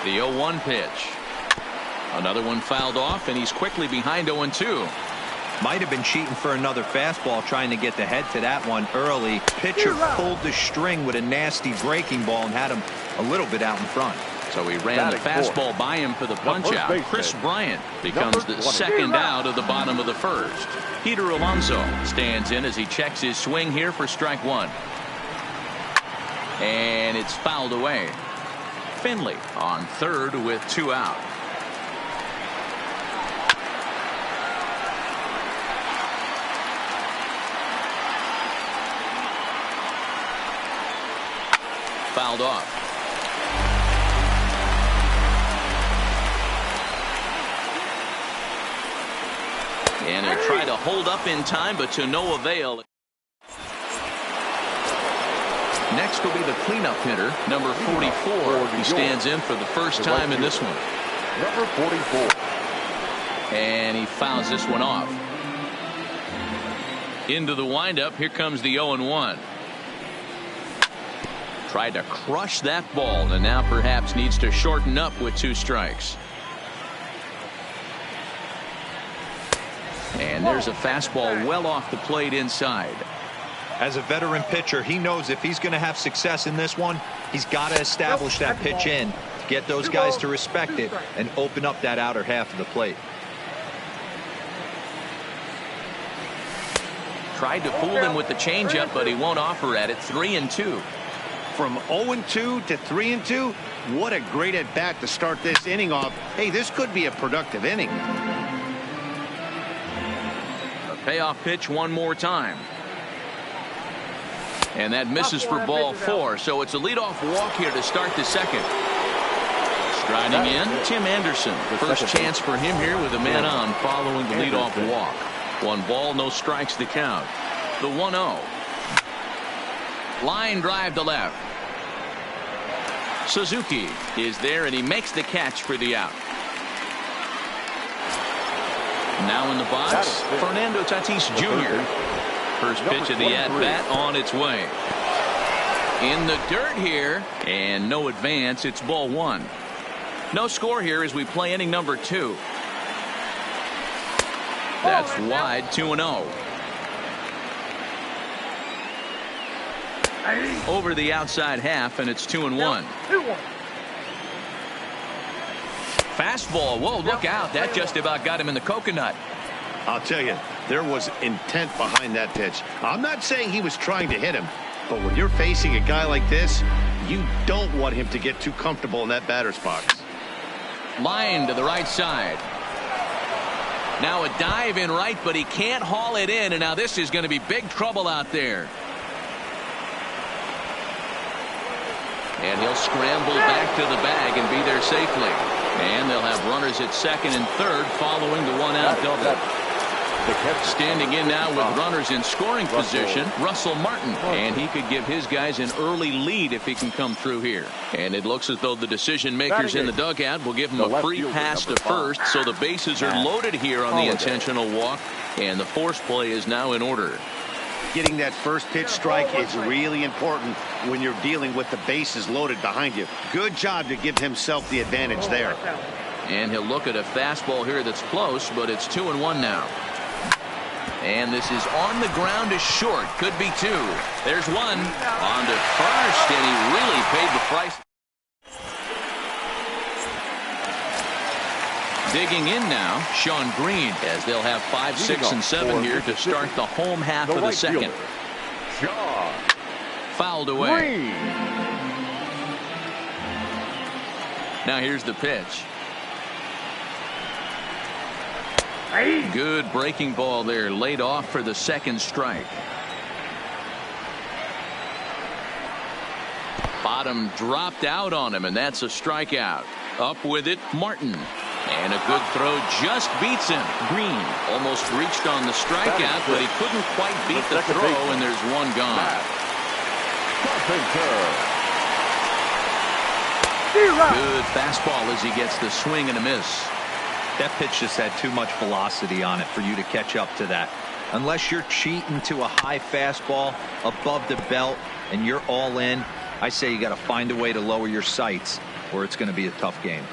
The 0-1 pitch. Another one fouled off, and he's quickly behind 0-2. Might have been cheating for another fastball, trying to get the head to that one early. Pitcher pulled the string with a nasty breaking ball and had him a little bit out in front. So he ran the fastball by him for the punch out. Chris Bryant becomes the second out of the bottom of the first. Peter Alonso stands in as he checks his swing here for strike one. And it's fouled away. Finley on third with 2 out. Fouled off. And he'll try to hold up in time, but to no avail. Next will be the cleanup hitter, number 44. He stands in for the first time in this one. Number 44. And he fouls this one off. Into the windup. Here comes the 0-1. Tried to crush that ball, and now perhaps needs to shorten up with 2 strikes. And there's a fastball well off the plate inside. As a veteran pitcher, he knows if he's going to have success in this one, he's got to establish that pitch in to get those guys to respect it and open up that outer half of the plate. Tried to fool him with the changeup, but he won't offer at it. 3-2. From 0-2 to 3-2, what a great at-bat to start this inning off. Hey, this could be a productive inning. A payoff pitch one more time. And that misses for ball 4, so it's a leadoff walk here to start the second. Striding in, Tim Anderson. First chance for him here with a man on following the leadoff walk. 1 ball, no strikes to count. The 1-0. Line drive to left. Suzuki is there, and he makes the catch for the out. Now in the box, Fernando Tatis Jr. First pitch of the at-bat on its way. In the dirt here, and no advance. It's ball 1. No score here as we play inning number 2. That's wide, 2-0. Over the outside half, and it's 2-1. Fastball. Whoa, look out. That just about got him in the coconut. I'll tell you, there was intent behind that pitch. I'm not saying he was trying to hit him, but when you're facing a guy like this, you don't want him to get too comfortable in that batter's box. Line to the right side. Now a dive in right, but he can't haul it in, and now this is going to be big trouble out there. And he'll scramble back to the bag and be there safely. And they'll have runners at second and third following the 1-out double. Standing in now with runners in scoring position, Russell Martin. And he could give his guys an early lead if he can come through here. And it looks as though the decision makers in the dugout will give him a free pass to first. So the bases are loaded here on the intentional walk. And the force play is now in order. Getting that first pitch strike is really important when you're dealing with the bases loaded behind you. Good job to give himself the advantage there. And he'll look at a fastball here that's close, but it's 2-1 now. And this is on the ground to short. Could be 2. There's 1 on to first, and he really paid the price. Digging in now, Sean Green, as they'll have 5, 6, and 7 here to start the home half of the second. Fouled away. Now here's the pitch. Good breaking ball there, laid off for the second strike. Bottom dropped out on him, and that's a strikeout. Up with it, Martin. And a good throw just beats him. Green almost reached on the strikeout, but he couldn't quite beat the throw, and there's 1 gone. Good fastball as he gets the swing and a miss. That pitch just had too much velocity on it for you to catch up to that. Unless you're cheating to a high fastball above the belt and you're all in, I say you got to find a way to lower your sights or it's going to be a tough game.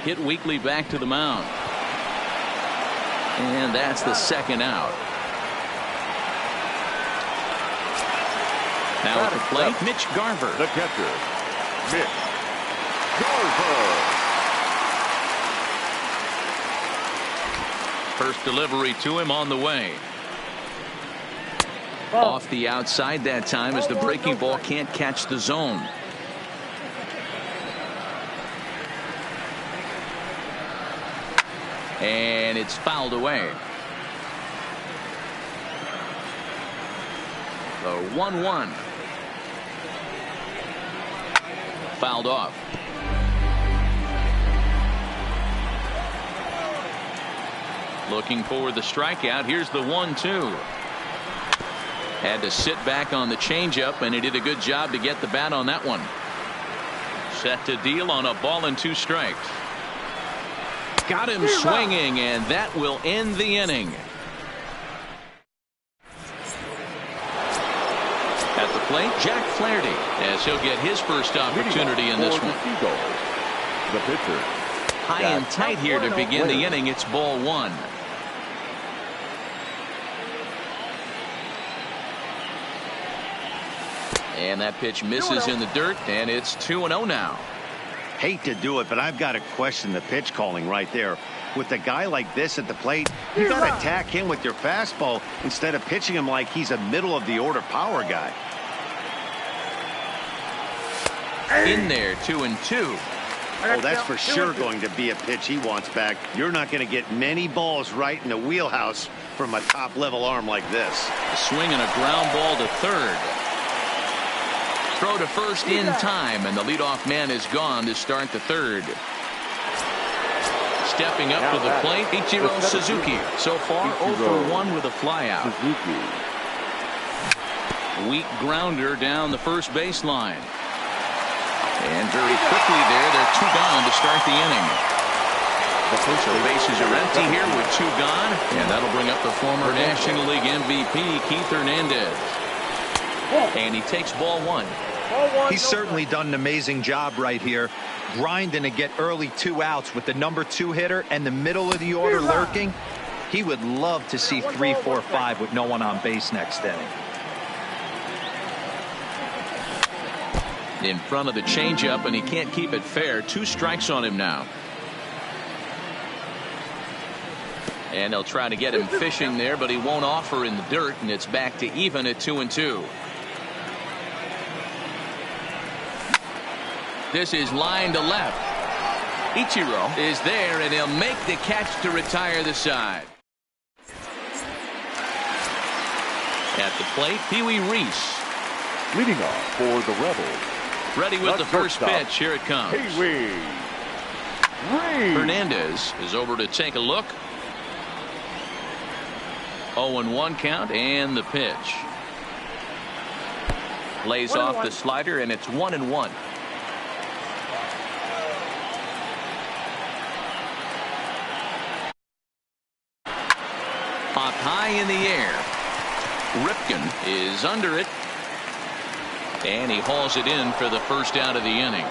Hit weakly back to the mound. And that's the second out. Now at the plate, Mitch Garver. The catcher, Mitch Garver. First delivery to him on the way. Off the outside that time as the breaking ball can't catch the zone. And it's fouled away. The 1-1. Fouled off. Looking for the strikeout. Here's the 1-2. Had to sit back on the changeup, and he did a good job to get the bat on that one. Set to deal on a ball and 2 strikes. Got him swinging, and that will end the inning. At the plate, Jack Flaherty, as he'll get his first opportunity in this one. The pitcher. High and tight here to begin the inning. It's ball 1. And that pitch misses in the dirt, and it's 2-0 now. Hate to do it, but I've got to question the pitch calling right there. With a guy like this at the plate, you got to attack him with your fastball instead of pitching him like he's a middle-of-the-order power guy. In there, 2-2. Oh, that's for sure going to be a pitch he wants back. You're not going to get many balls right in the wheelhouse from a top-level arm like this. A swing and a ground ball to third. Throw to first in time, and the leadoff man is gone to start the third. Stepping up to the plate, Ichiro Suzuki. So far, 0 for 1 with a flyout. Weak grounder down the first baseline. And very quickly there, they're 2 gone to start the inning. So bases are empty here with 2 gone, and that'll bring up the former National League MVP, Keith Hernandez. And he takes ball 1. He's certainly done an amazing job right here, grinding to get early 2 outs with the number 2 hitter and the middle of the order lurking. He would love to see 3, 4, 5 with no one on base next inning. In front of the changeup, and he can't keep it fair. 2 strikes on him now. And they'll try to get him fishing there, but he won't offer in the dirt, and it's back to even at 2-2. This is line to left. Ichiro is there, and he'll make the catch to retire the side. At the plate, Pee-wee Reese. Leading off for the Rebels. Ready with the first pitch. Here it comes. Pee-wee Reese. Hernandez is over to take a look. 0-1 count, and the pitch. Lays off the slider, and it's 1-1. Popped high in the air. Ripken is under it. And he hauls it in for the first out of the inning.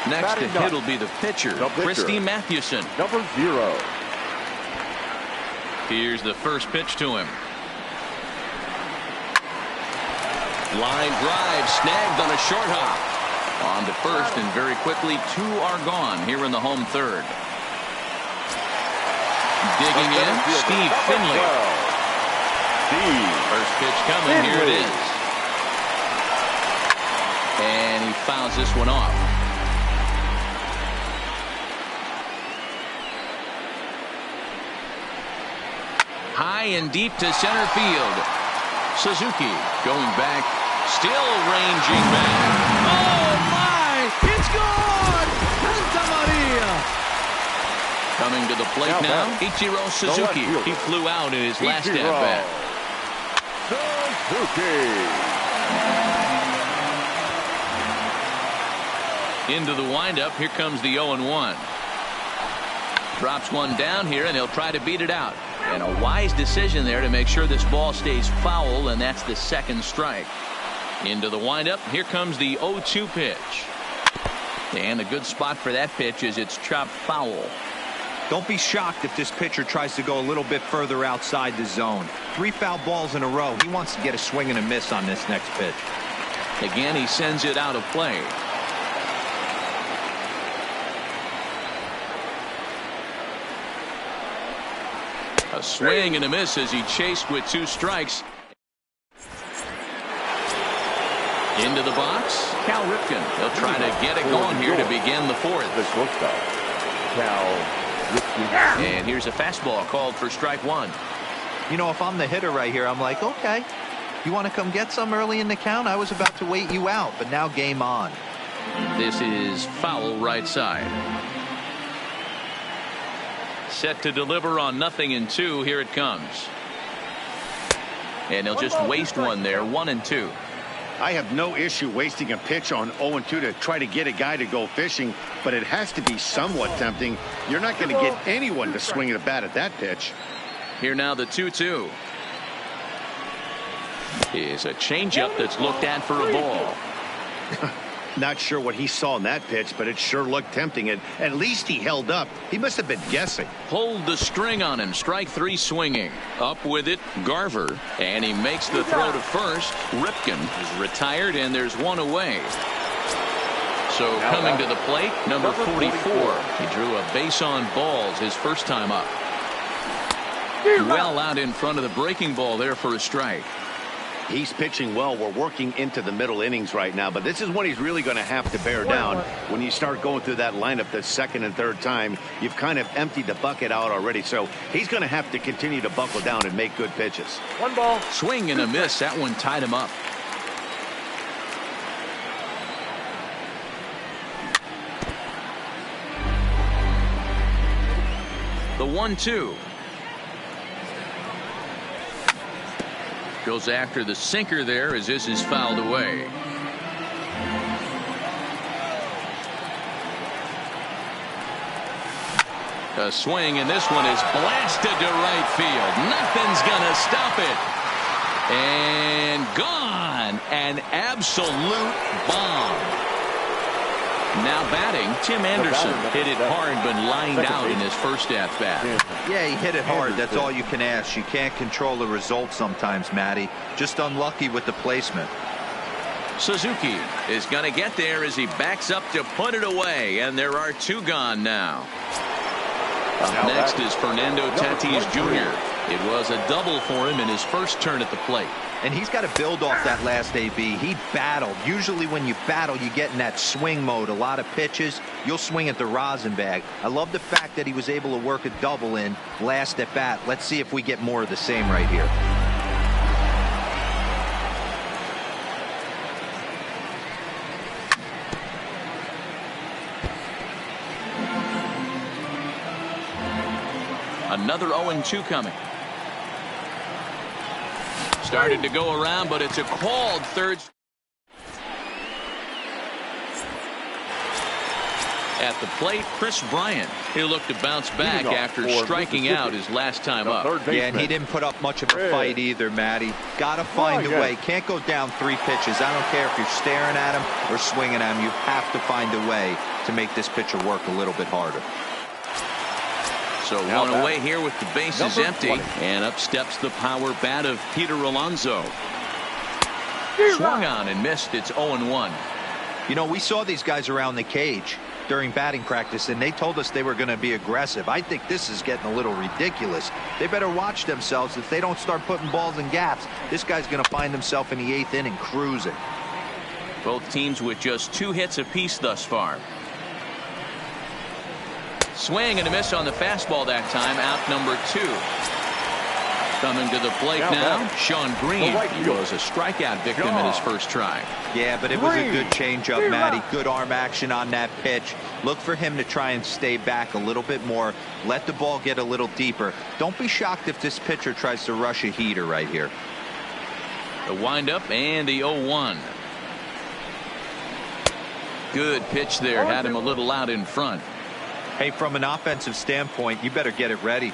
Next to hit will be the pitcher, Christy Mathewson. Number 0. Here's the first pitch to him. Line drive snagged on a short hop. On to first, and very quickly 2 are gone here in the home third. Digging in, Steve Finley. First pitch coming, here it is. And he fouls this one off. High and deep to center field. Suzuki going back, still ranging back. Oh my, it's gone! Santa Maria! Coming to the plate now, Ichiro Suzuki. He flew out in his last at-bat. Into the windup, here comes the 0-1. Drops one down here, and he'll try to beat it out. And a wise decision there to make sure this ball stays foul, and that's the second strike. Into the windup, here comes the 0-2 pitch. And a good spot for that pitch is it's chopped foul. Don't be shocked if this pitcher tries to go a little bit further outside the zone. 3 foul balls in a row. He wants to get a swing and a miss on this next pitch. Again, he sends it out of play. A swing and a miss as he chased with 2 strikes. Into the box, Cal Ripken. He'll try to get it going here to begin the 4th. Cal Ripken. And here's a fastball called for strike 1. You know, if I'm the hitter right here, I'm like, okay, you want to come get some early in the count? I was about to wait you out, but now game on. This is foul right side. Set to deliver on 0-2. Here it comes. And he'll just waste one there. 1-2. I have no issue wasting a pitch on 0-2 to try to get a guy to go fishing, but it has to be somewhat tempting. You're not going to get anyone to swing at a bat at that pitch. Here now the 2-2. Is a changeup that's looked at for a ball. Not sure what he saw in that pitch, but it sure looked tempting. And at least he held up. He must have been guessing. Pulled the string on him. Strike 3 swinging. Up with it, Garver. And he makes the throw to first. Ripken is retired, and there's one away. So coming to the plate, number 44. He drew a base on balls his first time up. Well out in front of the breaking ball there for a strike. He's pitching well. We're working into the middle innings right now, but this is when he's really going to have to bear down. When you start going through that lineup the second and third time, you've kind of emptied the bucket out already. So he's going to have to continue to buckle down and make good pitches. 1 ball. Swing and a miss. That one tied him up. The 1-2. Goes after the sinker there as this is fouled away. A swing, and this one is blasted to right field. Nothing's gonna stop it. And gone. An absolute bomb. Now batting, Tim Anderson hit it hard but lined out in his first at-bat. Yeah, he hit it hard. That's all you can ask. You can't control the result sometimes, Matty. Just unlucky with the placement. Suzuki is going to get there as he backs up to put it away, and there are 2 gone now. Up next is Fernando Tatis Jr. It was a double for him in his first turn at the plate. And he's got to build off that last AB. He battled. Usually when you battle, you get in that swing mode. A lot of pitches, you'll swing at the rosin bag. I love the fact that he was able to work a double in last at bat. Let's see if we get more of the same right here. Another 0-2 coming. Started to go around, but it's a called third. At the plate, Chris Bryant. He'll look to bounce back after striking out his last time up. Yeah, and he didn't put up much of a fight either, Matty. Got to find a way. Can't go down 3 pitches. I don't care if you're staring at him or swinging at him. You have to find a way to make this pitcher work a little bit harder. So one away here with the bases empty. And up steps the power bat of Peter Alonso. Swung on and missed. It's 0-1. You know, we saw these guys around the cage during batting practice, and they told us they were going to be aggressive. I think this is getting a little ridiculous. They better watch themselves. If they don't start putting balls in gaps, this guy's going to find himself in the 8th inning cruising. Both teams with just 2 hits apiece thus far. Swing and a miss on the fastball that time. Out number 2. Coming to the plate now, Sean Green. He was a strikeout victim in his first try. Yeah, but it was a good changeup, Matty. Good arm action on that pitch. Look for him to try and stay back a little bit more. Let the ball get a little deeper. Don't be shocked if this pitcher tries to rush a heater right here. The windup and the 0-1. Good pitch there. Had him a little out in front. Hey, from an offensive standpoint, you better get it ready.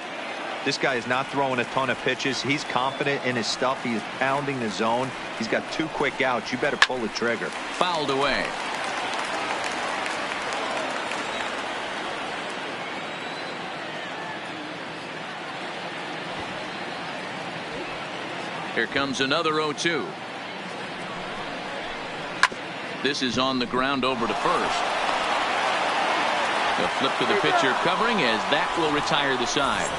This guy is not throwing a ton of pitches. He's confident in his stuff. He is pounding the zone. He's got 2 quick outs. You better pull the trigger. Fouled away. Here comes another 0-2. This is on the ground over to first. The flip to the pitcher covering as that will retire the side.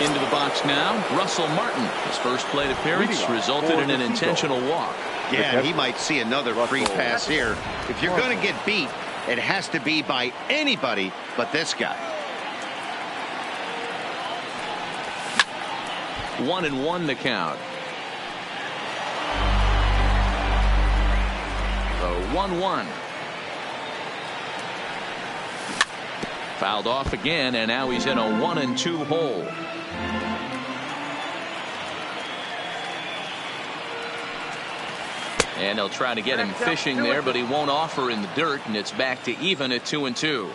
Into the box now, Russell Martin. His first plate appearance resulted in an intentional walk. Yeah, and he might see another free pass here. If you're going to get beat, it has to be by anybody but this guy. 1-1 the count. 1-1. Fouled off again, and now he's in a 1-2 hole. And they'll try to get him fishing there, but he won't offer in the dirt, and it's back to even at 2-2.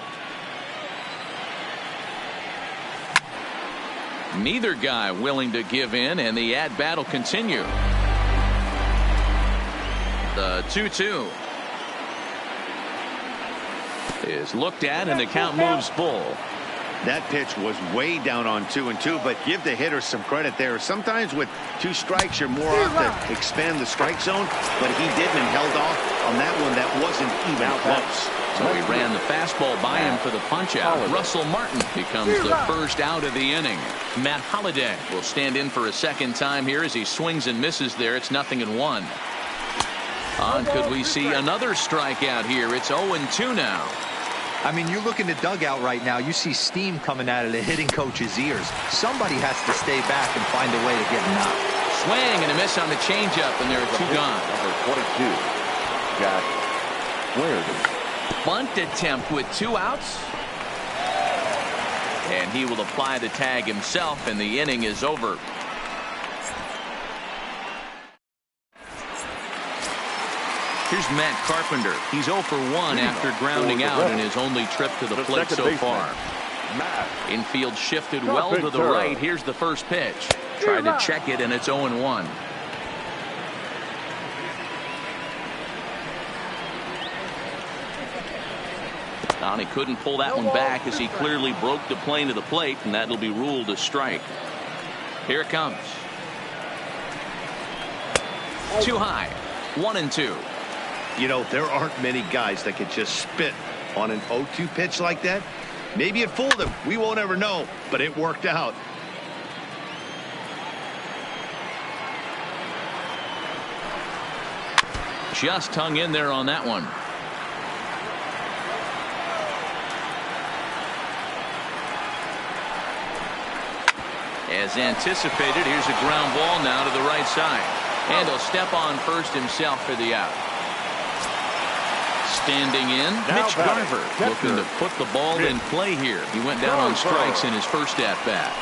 Neither guy willing to give in, and the at-bat will continue. The 2-2 is looked at, and the count moves full. That pitch was way down on 2-2, but give the hitter some credit there. Sometimes with 2 strikes, you're more apt to expand the strike zone, but he didn't and held off on that one that wasn't even close. So he ran the fastball by him for the punch-out. Russell Martin becomes the first out of the inning. Matt Holliday will stand in for a second time here as he swings and misses there. It's 0-1. Could we see another strikeout here? It's 0-2 now. I mean, you look in the dugout right now, you see steam coming out of the hitting coach's ears. Somebody has to stay back and find a way to get him out. Swing and a miss on the changeup, and there are 2 gone. Number 22, Jack Flaherty. Bunt attempt with 2 outs. And he will apply the tag himself, and the inning is over. Here's Matt Carpenter. He's 0 for 1 after grounding out in his only trip to the plate so far. Infield shifted well to the right. Here's the first pitch. Tried to check it, and it's 0-1. He couldn't pull that one back as he clearly broke the plane to the plate, and that'll be ruled a strike. Here it comes. Too high. 1-2. You know, there aren't many guys that could just spit on an 0-2 pitch like that. Maybe it fooled him. We won't ever know, but it worked out. Just hung in there on that one. As anticipated, here's a ground ball now to the right side. And he'll step on first himself for the out. Standing in, Mitch Garver looking to put the ball in play here. He went down on strikes in his first at-bat.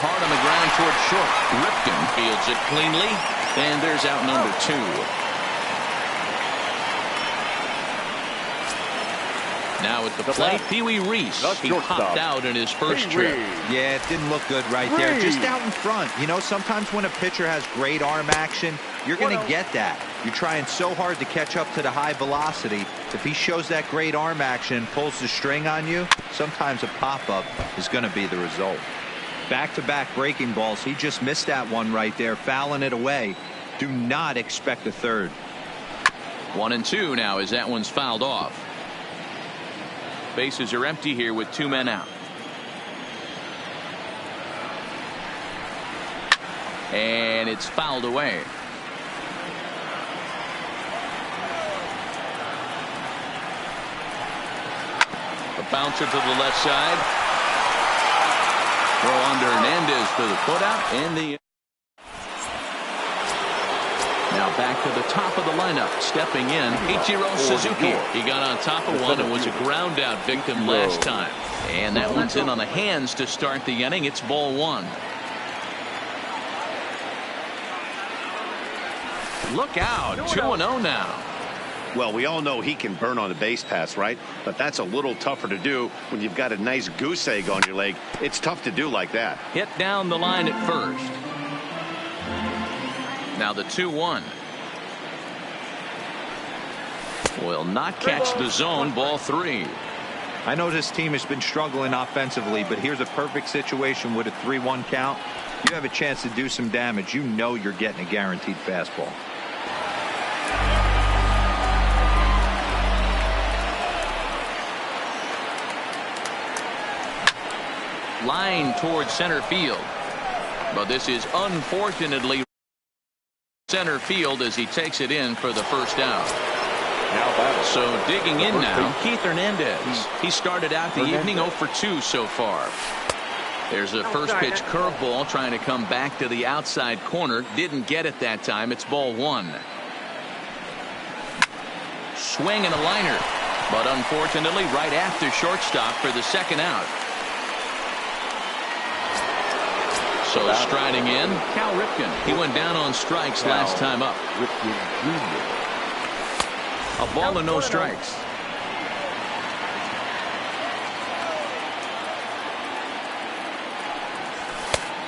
Hard on the ground toward short. Ripken fields it cleanly, and there's out number 2. Now at the plate, Pee Wee Reese. He popped out in his first trip. Yeah, it didn't look good right there. Just out in front. You know, sometimes when a pitcher has great arm action, you're going to get that. You're trying so hard to catch up to the high velocity. If he shows that great arm action, pulls the string on you, sometimes a pop-up is going to be the result. Back-to-back breaking balls. He just missed that one right there, fouling it away. Do not expect a third. 1-2 now as that one's fouled off. Bases are empty here with 2 men out. And it's fouled away. A bouncer to the left side. Throw under Hernandez for the putout. And the now back to the top of the lineup. Stepping in, Ichiro Suzuki. He got on top of one and was a ground out victim last time. And that one's in on the hands to start the inning. It's ball 1. Look out. 2-0 now. Well, we all know he can burn on the base pass, right? But that's a little tougher to do when you've got a nice goose egg on your leg. It's tough to do like that. Hit down the line at first. Now the 2-1. Will not catch the zone. Ball 3. I know this team has been struggling offensively, but here's a perfect situation with a 3-1 count. You have a chance to do some damage. You know you're getting a guaranteed fastball. Line towards center field. But this is unfortunately center field as he takes it in for the first out. So digging in now, Keith Hernandez. He started out the evening 0 for 2 so far. There's a first pitch curveball trying to come back to the outside corner. Didn't get it that time. It's ball 1. Swing and a liner. But unfortunately right after shortstop for the second out. So striding in, Cal Ripken. He went down on strikes last time up. A ball and no strikes.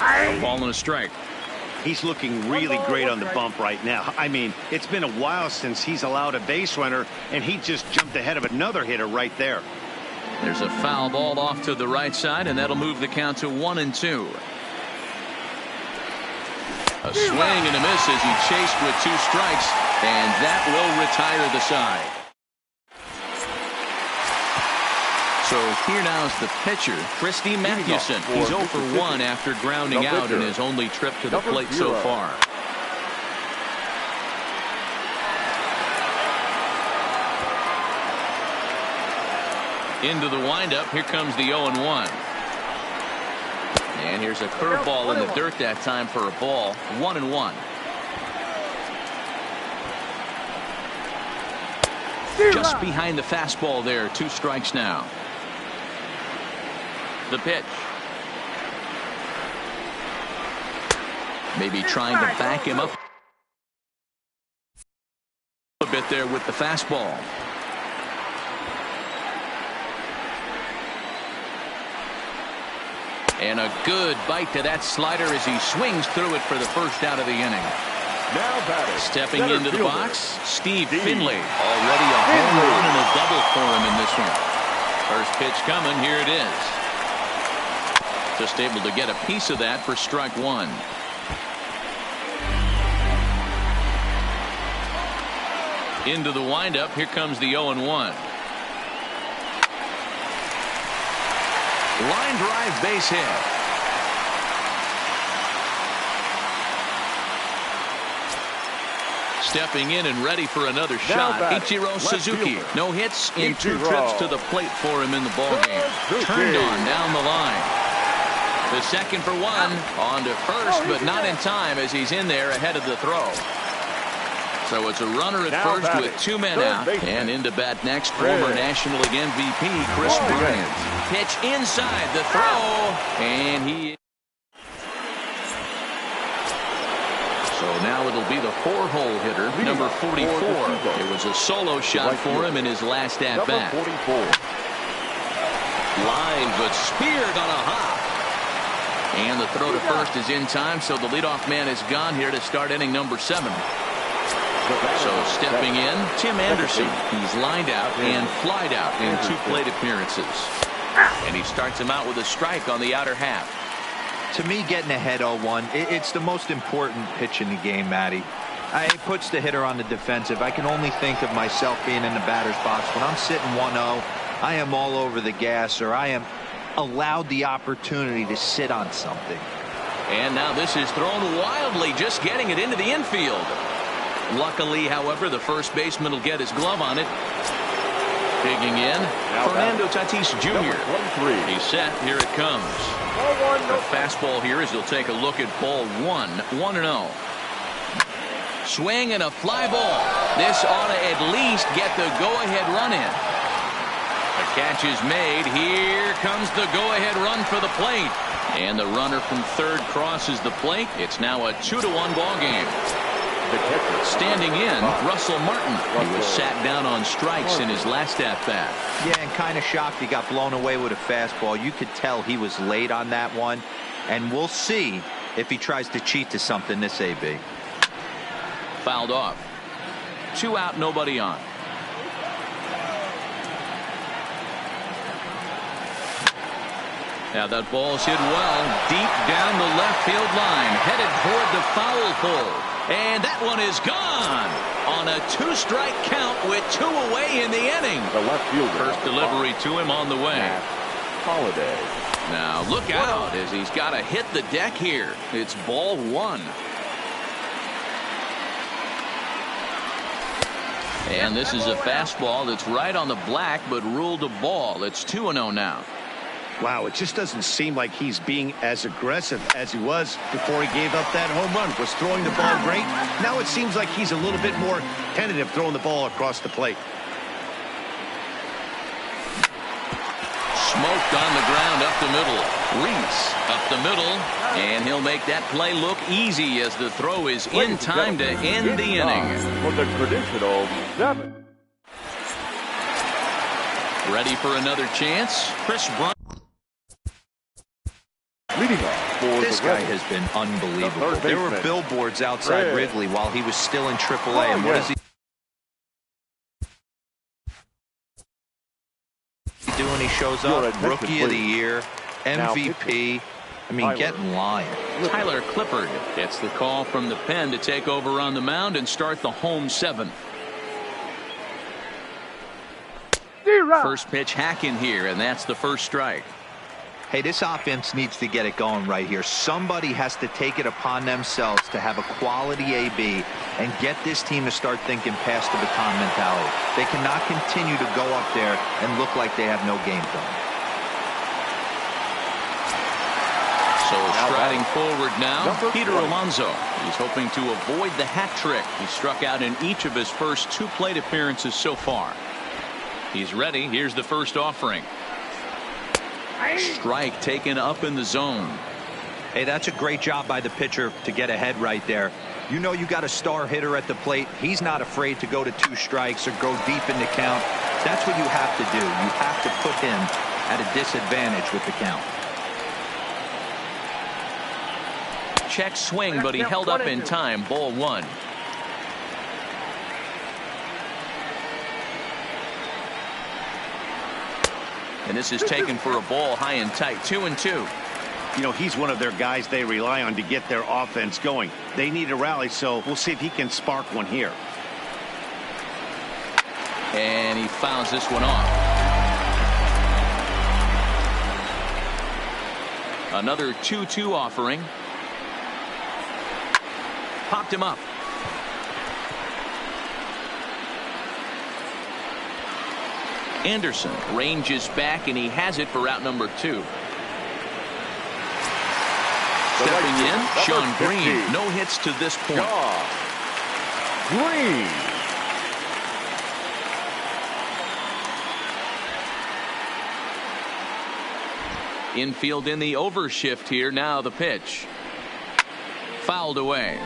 A ball and a strike. He's looking really great on the bump right now. I mean, it's been a while since he's allowed a base runner, and he just jumped ahead of another hitter right there. There's a foul ball off to the right side, and that'll move the count to 1-2. A swing and a miss as he chased with 2 strikes, and that will retire the side. So here now is the pitcher, Christy Mathewson. He's 0 for 1 after grounding out in his only trip to the plate so far. Into the windup. Here comes the 0-1. And here's a curveball in the dirt that time for a ball. 1-1. Just behind the fastball there. 2 strikes now. The pitch. Maybe trying to back him up a bit there with the fastball. And a good bite to that slider as he swings through it for the first out of the inning. Now batting. Stepping into the box, Steve Finley. Already a home run and a double for him in this one. First pitch coming. Here it is. Just able to get a piece of that for strike 1. Into the windup. Here comes the 0-1. Line drive base hit. Stepping in and ready for another shot. Ichiro Suzuki. No hits in 2 trips to the plate for him in the ballgame. Turned on down the line. The second for 1. On to first, but not in time as he's in there ahead of the throw. So it's a runner at first with 2 men out. And into bat next, former National League MVP Chris Bryant. Pitch inside the throw, and he. So now it'll be the 4-hole hitter, number 44. It was a solo shot for him in his last at-bat. Line, but speared on a hop. And the throw to first is in time, so the leadoff man is gone here to start inning number 7. So stepping in, Tim Anderson. He's lined out and flied out in 2 plate appearances. And he starts him out with a strike on the outer half. To me, getting ahead 0-1, it's the most important pitch in the game, Matty. It puts the hitter on the defensive. I can only think of myself being in the batter's box. When I'm sitting 1-0, I am all over the gas, or I am allowed the opportunity to sit on something. And now this is thrown wildly, just getting it into the infield. Luckily, however, the first baseman will get his glove on it. Digging in, Fernando Tatis Jr. He's set. Here it comes. A fastball here as he'll take a look at ball 1. 1-0. Swing and a fly ball. This ought to at least get the go-ahead run in. The catch is made. Here comes the go-ahead run for the plate. And the runner from third crosses the plate. It's now a 2-1 ball game. Standing in, Russell Martin. He was sat down on strikes in his last at-bat. Yeah, and kind of shocked he got blown away with a fastball. You could tell he was late on that one. And we'll see if he tries to cheat to something this AB. Fouled off. 2 out, nobody on. Now that ball's hit well deep down the left field line, headed toward the foul pole. And that one is gone on a 2-strike count with 2 away in the inning. The left fielder. First delivery to him on the way. Holiday. Now look out as he's got to hit the deck here. It's ball 1. And this is a fastball that's right on the black but ruled a ball. It's 2-0 now. Wow, it just doesn't seem like he's being as aggressive as he was before he gave up that home run. Was throwing the ball great. Now it seems like he's a little bit more tentative throwing the ball across the plate. Smoked on the ground up the middle. Reese up the middle, and he'll make that play look easy as the throw is in time to end the inning. For the traditional 7. Ready for another chance? Chris Bryant. Leading off for This the guy Rebels, has been unbelievable. the third There were baseman, billboards outside Red. Wrigley while he was still in AAA. And what is he doing? He shows Your up, attention, Rookie of the please. Year, Now MVP. I mean, get in line. Tyler Clippard gets the call from the pen to take over on the mound and start the home seventh. First pitch hacking here, and that's the first strike. Hey, this offense needs to get it going right here. Somebody has to take it upon themselves to have a quality AB and get this team to start thinking past the baton mentality. They cannot continue to go up there and look like they have no game plan. So striding forward now, Peter Alonso. He's hoping to avoid the hat trick. He struck out in each of his first 2 plate appearances so far. He's ready. Here's the first offering. Strike taken up in the zone. Hey, that's a great job by the pitcher to get ahead right there. You know you got a star hitter at the plate. He's not afraid to go to 2 strikes or go deep in the count. That's what you have to do. You have to put him at a disadvantage with the count. Check swing, but he held up in time. Ball 1. And this is taken for a ball high and tight. 2-2. You know, he's one of their guys they rely on to get their offense going. They need a rally, so we'll see if he can spark one here. And he fouls this one off. Another 2-2 offering. Popped him up. Anderson ranges back, and he has it for out number 2. Stepping in, Sean Green. No hits to this point. Green. Infield in the overshift here. Now the pitch. Fouled away.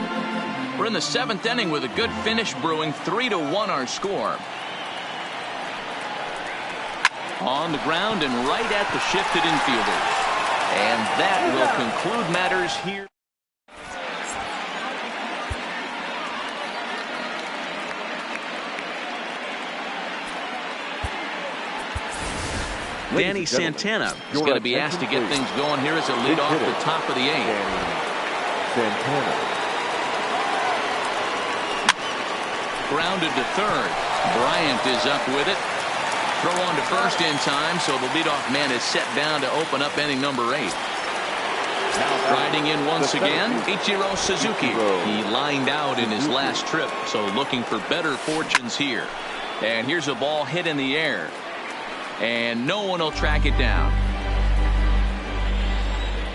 We're in the 7th inning with a good finish brewing. 3-1 our score. On the ground and right at the shifted infielders. And that will conclude matters here. Danny Santana is going to be asked to get things going here as a lead off the top of the 8th. Santana. Grounded to third. Bryant is up with it. Throw on to first in time, so the leadoff man is set down to open up inning number 8. Riding in once again, Ichiro Suzuki. He lined out in his last trip, so looking for better fortunes here. And here's a ball hit in the air. And no one will track it down.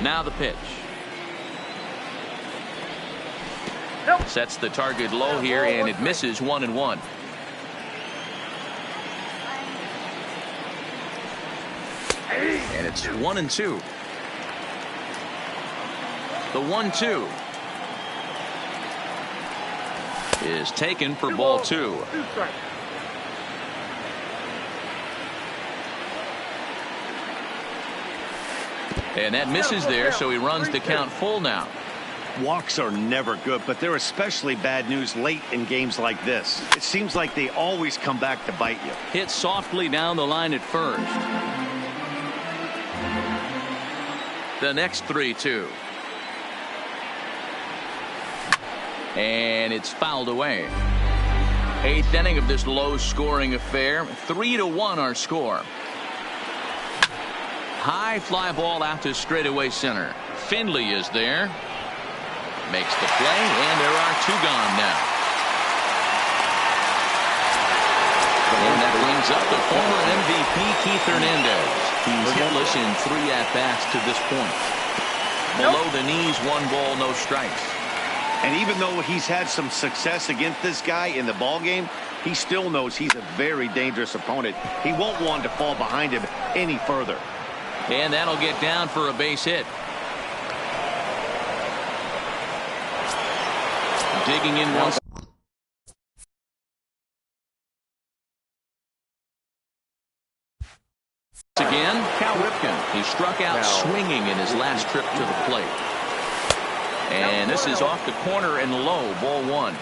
Now the pitch. Sets the target low here, and it misses 1-1. And it's 1-2. The 1-2 is taken for ball 2. And that misses there, so he runs the count full now. Walks are never good, but they're especially bad news late in games like this. It seems like they always come back to bite you. Hit softly down the line at first. The next 3-2. And it's fouled away. 8th inning of this low-scoring affair. 3-1 our score. High fly ball out to straightaway center. Finley is there. Makes the play, and there are 2 gone now. And that brings up the former MVP, Keith Hernandez. He's hitless in 3 at-bats to this point. Below the knees, 1 ball, no strikes. And even though he's had some success against this guy in the ball game, he still knows he's a very dangerous opponent. He won't want to fall behind him any further. And that'll get down for a base hit. Digging in once again, Cal Ripken. He struck out swinging in his last trip to the plate. And this is off the corner and low, ball one.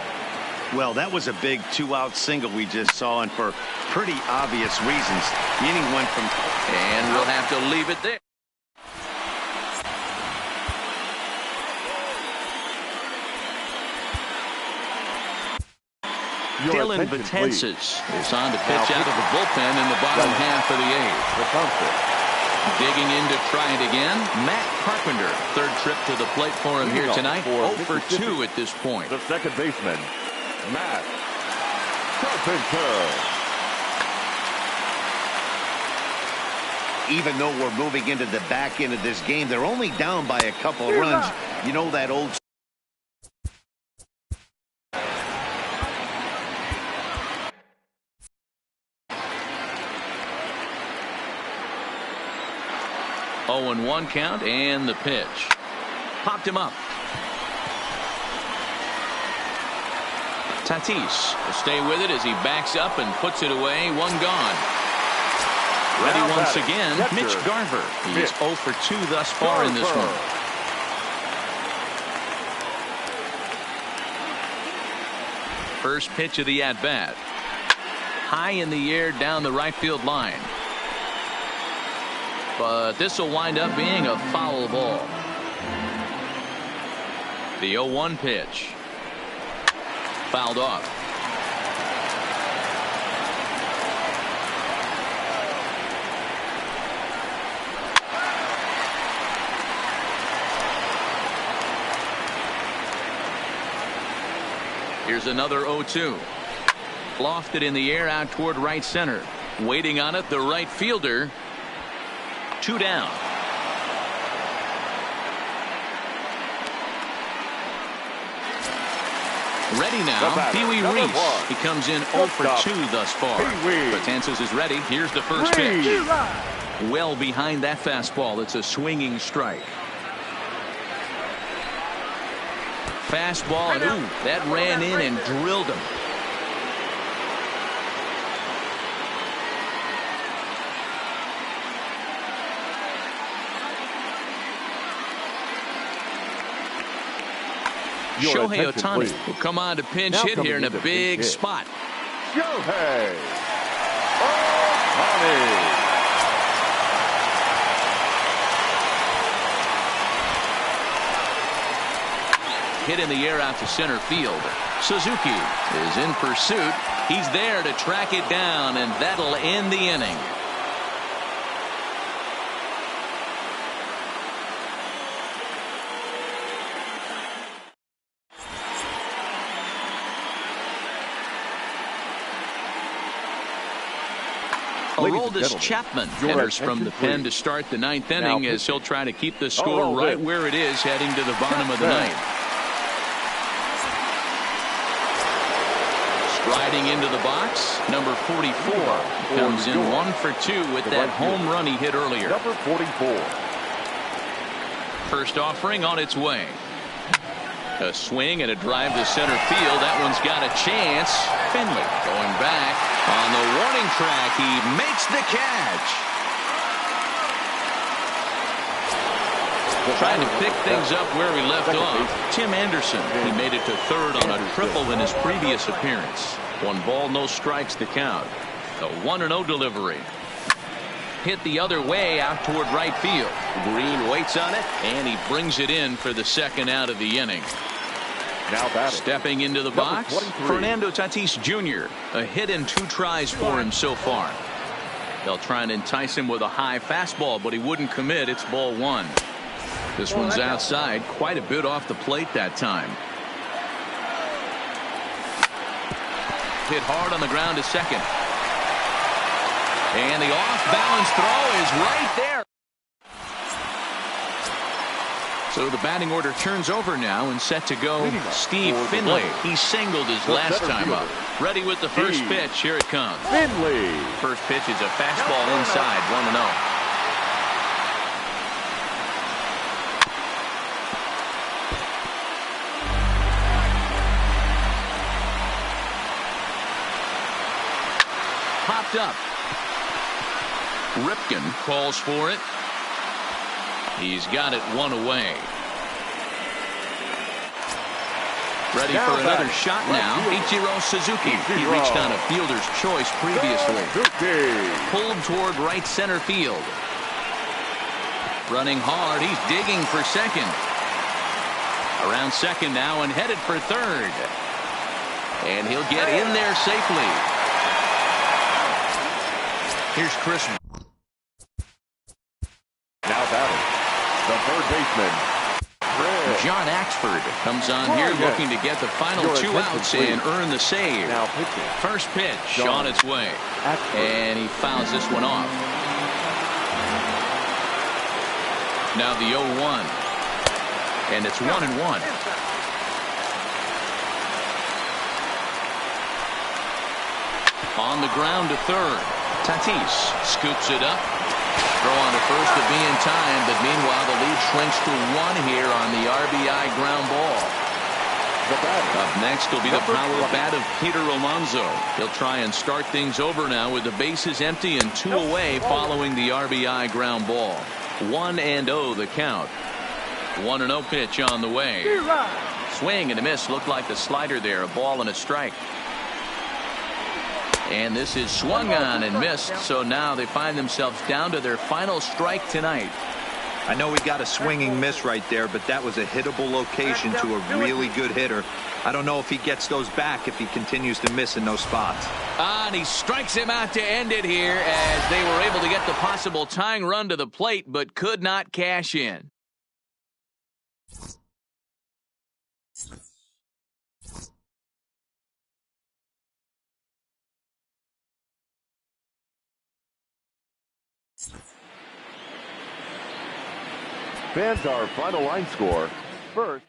Well, that was a big two-out single we just saw, and for pretty obvious reasons. The inning went from... And we'll have to leave it there. Dylan Betances is on to pitch out of the bullpen in the bottom half of the eighth. Digging in to try it again, Matt Carpenter. Third trip to the plate for him here tonight. 0 for 2 at this point. The second baseman, Matt Carpenter. Even though we're moving into the back end of this game, they're only down by a couple of runs. You know that old... Oh, and 1 count, and the pitch. Popped him up. Tatis will stay with it as he backs up and puts it away. 1 gone. Ready once again, Mitch Garver. He is 0 for 2 thus far in this one. First pitch of the at-bat. High in the air down the right field line. But this will wind up being a foul ball. The 0-1 pitch. Fouled off. Here's another 0-2. Lofted in the air out toward right center. Waiting on it, the right fielder. 2 down. Ready now, Pee Wee Reese. He comes in 0 for 2 thus far. Betances is ready. Here's the first pitch. Well behind that fastball. It's a swinging strike. Fastball, and ooh, that ran in and drilled him. Shohei Ohtani will come on to pinch hit here in a big spot. Shohei Ohtani. Hit in the air out to center field. Suzuki is in pursuit. He's there to track it down, and that'll end the inning. Aroldis Chapman enters from the pen to start the 9th inning as he'll try to keep the score right where it is heading to the bottom of the 9th. Striding into the box, number 44 comes in 1 for 2 with that home run he hit earlier. Number 44. First offering on its way. A swing and a drive to center field. That one's got a chance. Finley going back on the warning track. He makes the catch. Trying to pick things up where we left off. Tim Anderson. He made it to third on a triple in his previous appearance. 1 ball, no strikes to count. A 1-0 delivery. Hit the other way out toward right field. Green waits on it, and he brings it in for the second out of the inning. Now stepping into the box, Fernando Tatis Jr. A hit in 2 tries for him so far. They'll try and entice him with a high fastball, but he wouldn't commit. It's ball 1. This one's outside, quite a bit off the plate that time. Hit hard on the ground to second. And the off-balance throw is right there. So the batting order turns over now and set to go Steve Finley. He singled his last time up. Ready with the first pitch. Here it comes. Finley. First pitch is a fastball inside, 1-0. Popped up. Ripken calls for it. He's got it one away. Ready for another shot now. Ichiro Suzuki. He reached on a fielder's choice previously. Pulled toward right center field. Running hard. He's digging for second. Around second now and headed for third. And he'll get in there safely. Here's Chris. Now batting, the third baseman, John Axford comes on here looking to get the final 2 outs and earn the save. Now pitching. First pitch on its way. And he fouls this one off. Now the 0-1. And it's 1-1. On the ground to third. Tatis scoops it up. Throw on to first to be in time, but meanwhile the lead shrinks to 1 here on the RBI ground ball. Up next will be the power bat of Peter Alonso. He'll try and start things over now with the bases empty and 2 away following the RBI ground ball. 1-0 the count. 1-0 pitch on the way. Swing and a miss. Looked like the slider there. A ball and a strike. And this is swung on and missed, so now they find themselves down to their final strike tonight. I know we got a swinging miss right there, but that was a hittable location to a really good hitter. I don't know if he gets those back if he continues to miss in those spots. And he strikes him out to end it here as they were able to get the possible tying run to the plate, but could not cash in. Fans, our final line score. First.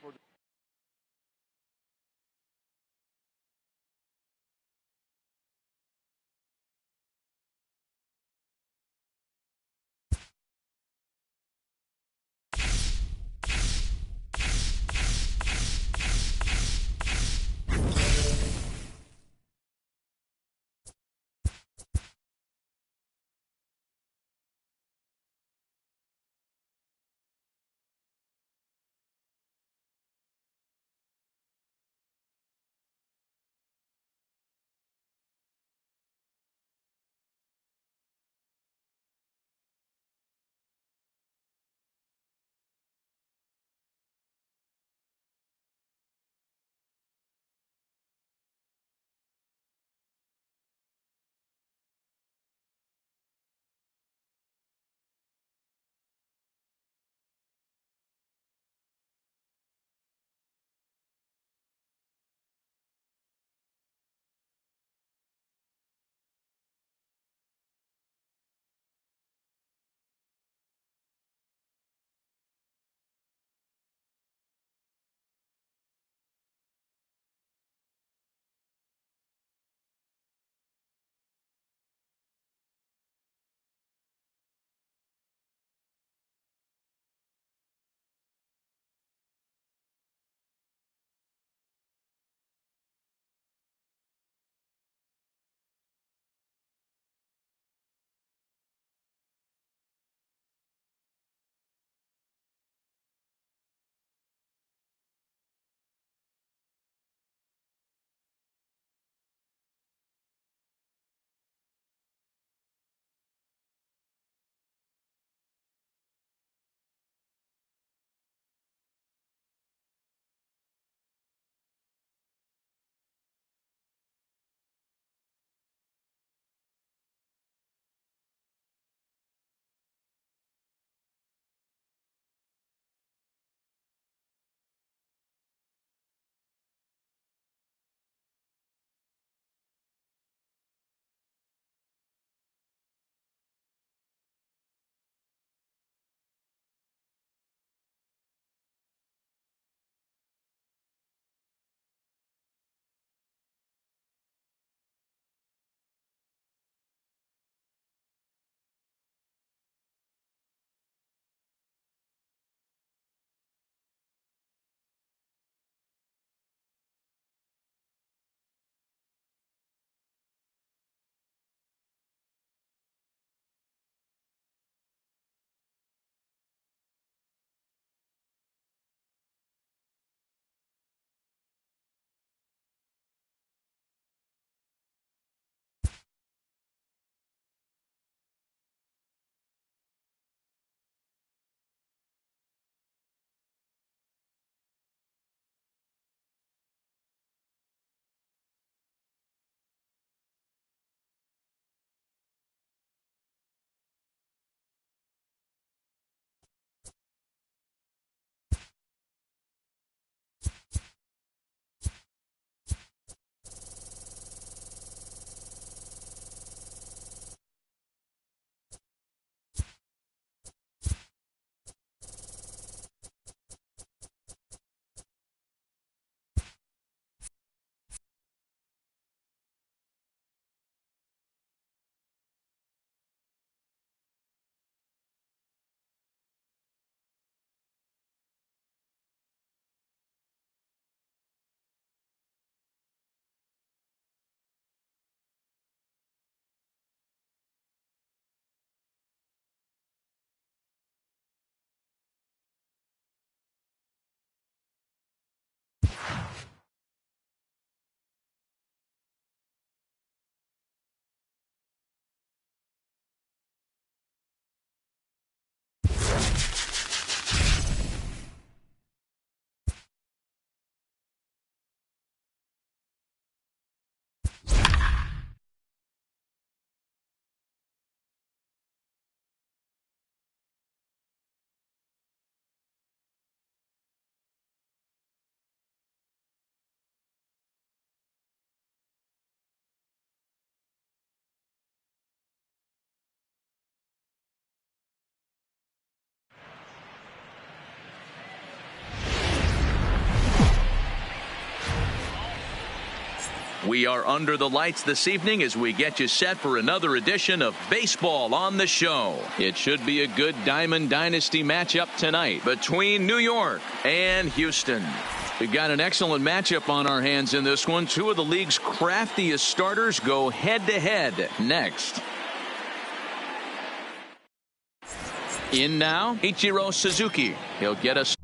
We are under the lights this evening as we get you set for another edition of Baseball on the Show. It should be a good Diamond Dynasty matchup tonight between New York and Houston. We've got an excellent matchup on our hands in this one. Two of the league's craftiest starters go head-to-head next. In now, Ichiro Suzuki. He'll get us.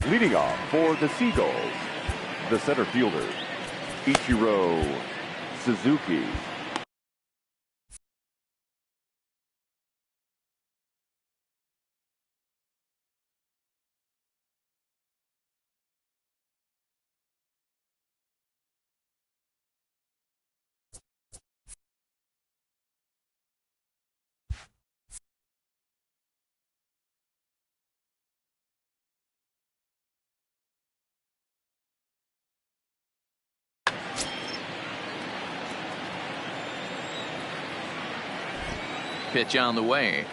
Leading off for the Seagulls, the center fielder, Ichiro Suzuki. Pitch on the way.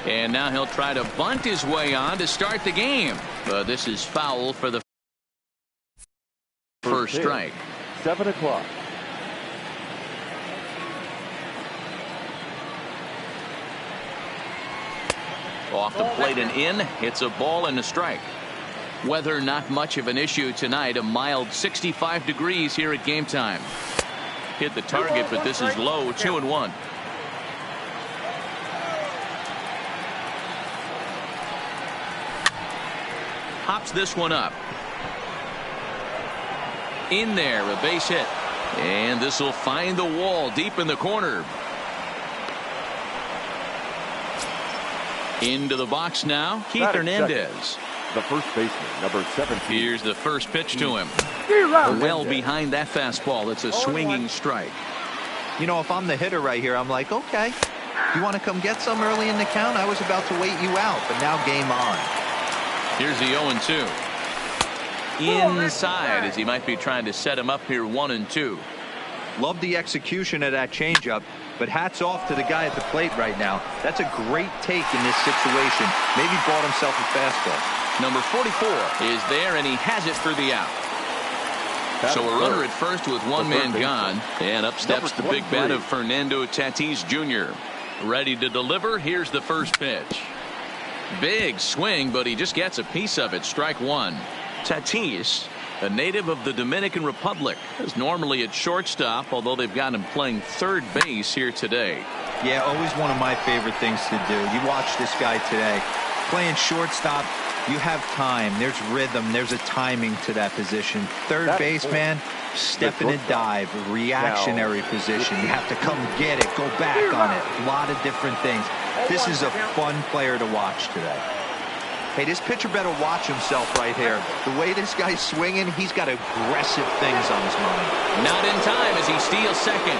And now he'll try to bunt his way on to start the game. But this is foul for the first strike. 7 o'clock. Off the plate and in. It's a ball and a strike. Weather not much of an issue tonight. A mild 65 degrees here at game time. Hit the target, but this is low. 2-1. Hops this one up. In there, a base hit. And this will find the wall deep in the corner. Into the box now, Keith Hernandez. The first baseman, number 17. Here's the first pitch to him. Well behind that fastball. It's a swinging strike. You know, if I'm the hitter right here, I'm like, okay, you want to come get some early in the count? I was about to wait you out, but now game on. Here's the 0-2. Inside as he might be trying to set him up here 1-2. Love the execution of that changeup, but hats off to the guy at the plate right now. That's a great take in this situation. Maybe bought himself a fastball. Number 44 is there, and he has it for the out. So a runner at first with one man gone, and up steps the big bat of Fernando Tatis Jr. Ready to deliver. Here's the first pitch. Big swing, but he just gets a piece of it. Strike one. Tatis, a native of the Dominican Republic, is normally at shortstop, although they've got him playing third base here today. Yeah, always one of my favorite things to do. You watch this guy today playing shortstop. You have time. There's rhythm. There's a timing to that position. Third baseman, step in and dive, reactionary position. You have to come get it, go back on it. A lot of different things. This is a fun player to watch today. Hey, this pitcher better watch himself right here. The way this guy's swinging, he's got aggressive things on his mind. Not in time as he steals second.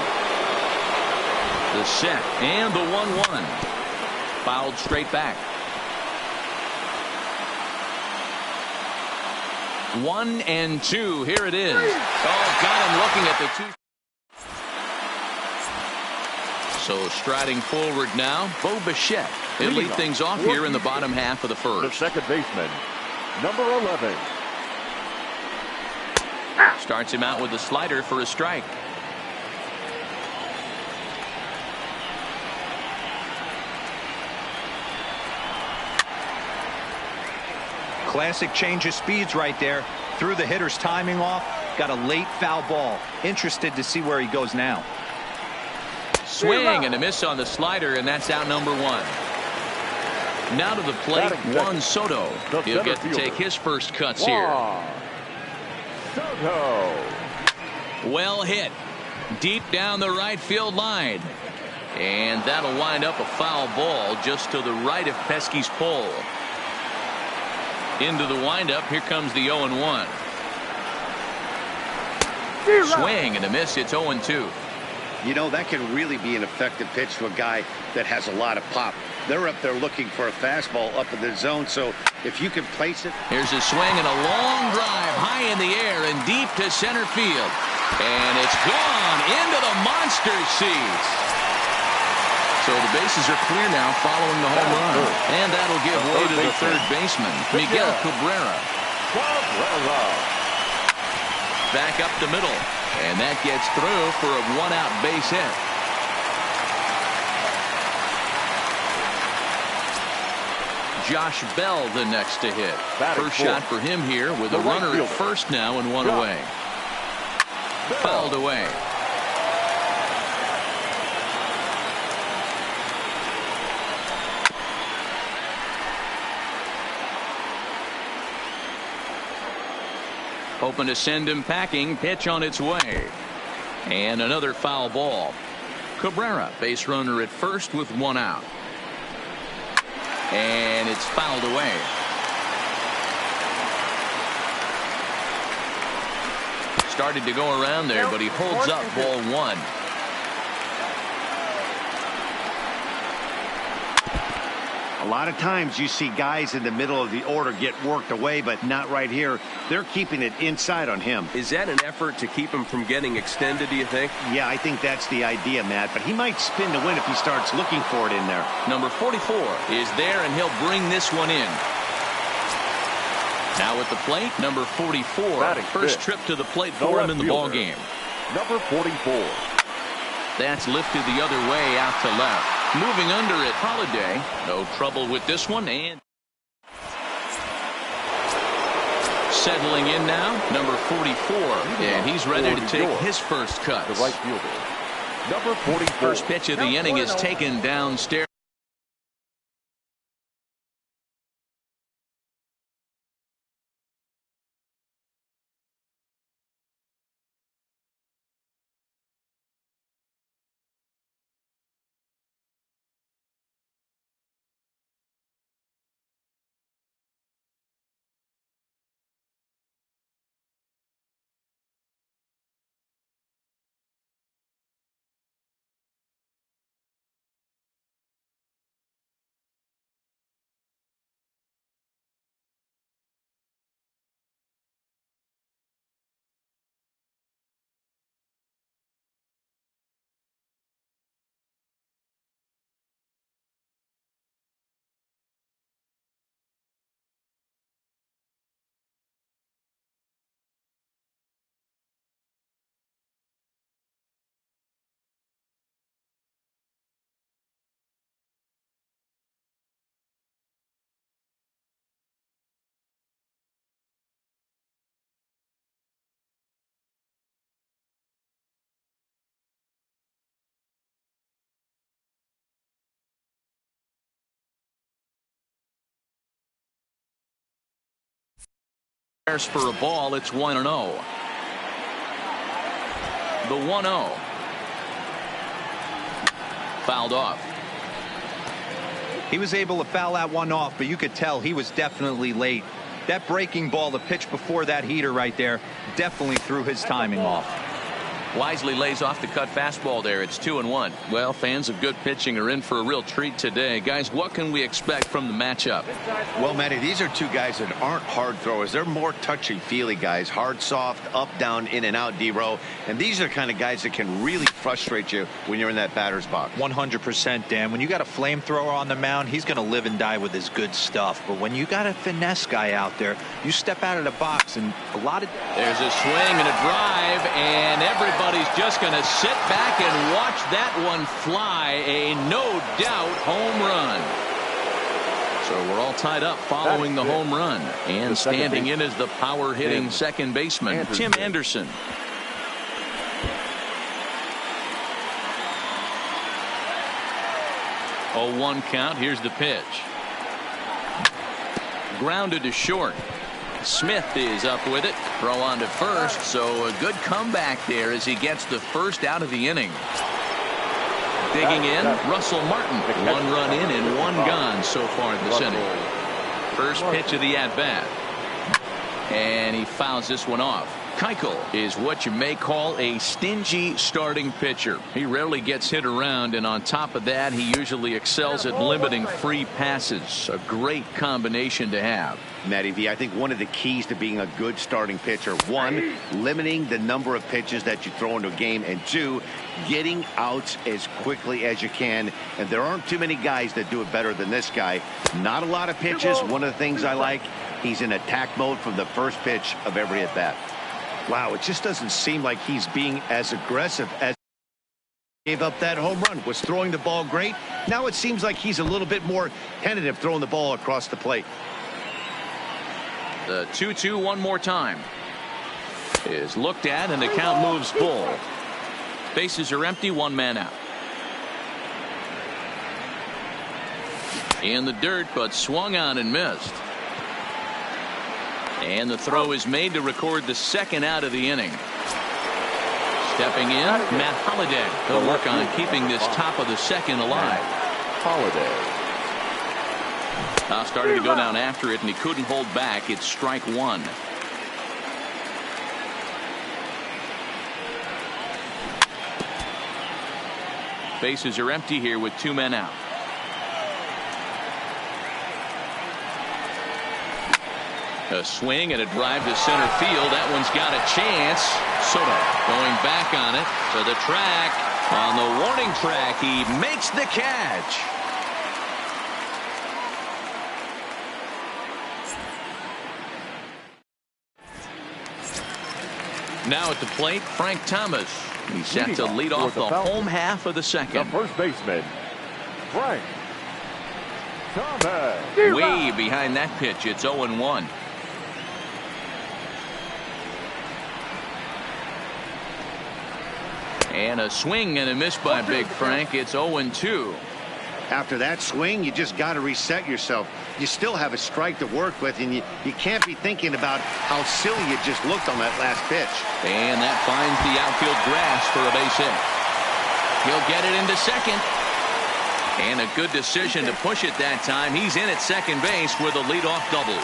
The set and the 1-1. Fouled straight back. 1-2. Here it is. Oh, got him looking at the two. So striding forward now, Bo Bichette. He'll lead things off here in the bottom half of the first. The second baseman, number 11. Starts him out with a slider for a strike. Classic change of speeds right there. Threw the hitter's timing off. Got a late foul ball. Interested to see where he goes now. Swing and a miss on the slider, and that's out number one. Now to the plate, Juan Soto. He'll get to take his first cuts here. Soto. Well hit. Deep down the right field line. And that'll wind up a foul ball just to the right of Pesky's pole. Into the windup. Here comes the 0-1. Swing and a miss. It's 0-2. You know, that can really be an effective pitch to a guy that has a lot of pop. They're up there looking for a fastball up in the zone, so if you can place it. Here's a swing and a long drive high in the air and deep to center field. And it's gone into the monster seats. So the bases are clear now following the home run. And that'll give way to the third baseman, Miguel Cabrera. Back up the middle. And that gets through for a one-out base hit. Josh Bell the next to hit. First shot for him here with a runner at first now and one away. Fouled away. Hoping to send him packing. Pitch on its way. And another foul ball. Cabrera, base runner at first with one out. And it's fouled away. Started to go around there, but he holds up ball one. A lot of times you see guys in the middle of the order get worked away, but not right here. They're keeping it inside on him. Is that an effort to keep him from getting extended, do you think? Yeah, I think that's the idea, Matt. But he might spin to win if he starts looking for it in there. Number 44 is there, and he'll bring this one in. Now at the plate, number 44. First trip to the plate for him in the ball game. Number 44. That's lifted the other way out to left. Moving under it, Holiday. No trouble with this one. And settling in now, number 44. And he's ready to take his first cut. The right fielder. Number 44. First pitch of the inning is taken downstairs. For a ball, it's 1-0. The 1-0. Fouled off. He was able to foul that one off, but you could tell he was definitely late. That breaking ball, the pitch before that heater right there, definitely threw his timing off. Wisely lays off the cut fastball there. It's 2-1. Well, fans of good pitching are in for a real treat today. Guys, what can we expect from the matchup? Well, Matty, these are two guys that aren't hard throwers. They're more touchy-feely guys. Hard, soft, up, down, in and out, D-row. And these are the kind of guys that can really frustrate you when you're in that batter's box. 100%, Dan. When you got a flamethrower on the mound, he's going to live and die with his good stuff. But when you got a finesse guy out there, you step out of the box and a lot of... There's a swing and a drive, and everybody's just going to sit back and watch that one fly. A no-doubt home run. So we're all tied up following the home run. And standing in is the power-hitting second baseman, Tim Anderson. Oh, 1 count. Here's the pitch. Grounded to short. Smith is up with it. Throw on to first. So a good comeback there as he gets the first out of the inning. Digging in, Russell Martin. 1 run in and 1 gone so far this inning. First pitch of the at-bat. And he fouls this one off. Keuchel is what you may call a stingy starting pitcher. He rarely gets hit around, and on top of that, he usually excels at limiting free passes. A great combination to have. Matty V, I think one of the keys to being a good starting pitcher, one, limiting the number of pitches that you throw into a game, and two, getting outs as quickly as you can. And there aren't too many guys that do it better than this guy. Not a lot of pitches. One of the things I like, he's in attack mode from the first pitch of every at bat. Wow, it just doesn't seem like he's being as aggressive as gave up that home run. Was throwing the ball great. Now it seems like he's a little bit more tentative throwing the ball across the plate. The 2-2 one more time is looked at, and the count moves full. Bases are empty, one man out. In the dirt, but swung on and missed. And the throw is made to record the second out of the inning. Stepping in, Matt Holliday. He'll work on keeping this top of the second alive. Holliday. Starting to go down after it, and he couldn't hold back. It's strike one. Bases are empty here with two men out. A swing and a drive to center field. That one's got a chance. Soto going back on it to the track. On the warning track, he makes the catch. Now at the plate, Frank Thomas. He's set to lead off the home half of the second. The first baseman, Frank Thomas. Way behind that pitch. It's 0-1. And a swing and a miss by Big Frank. It's 0-2. After that swing, you just got to reset yourself. You still have a strike to work with, and you can't be thinking about how silly you just looked on that last pitch. And that finds the outfield grass for a base hit. He'll get it into second. And a good decision to push it that time. He's in at second base with a leadoff double.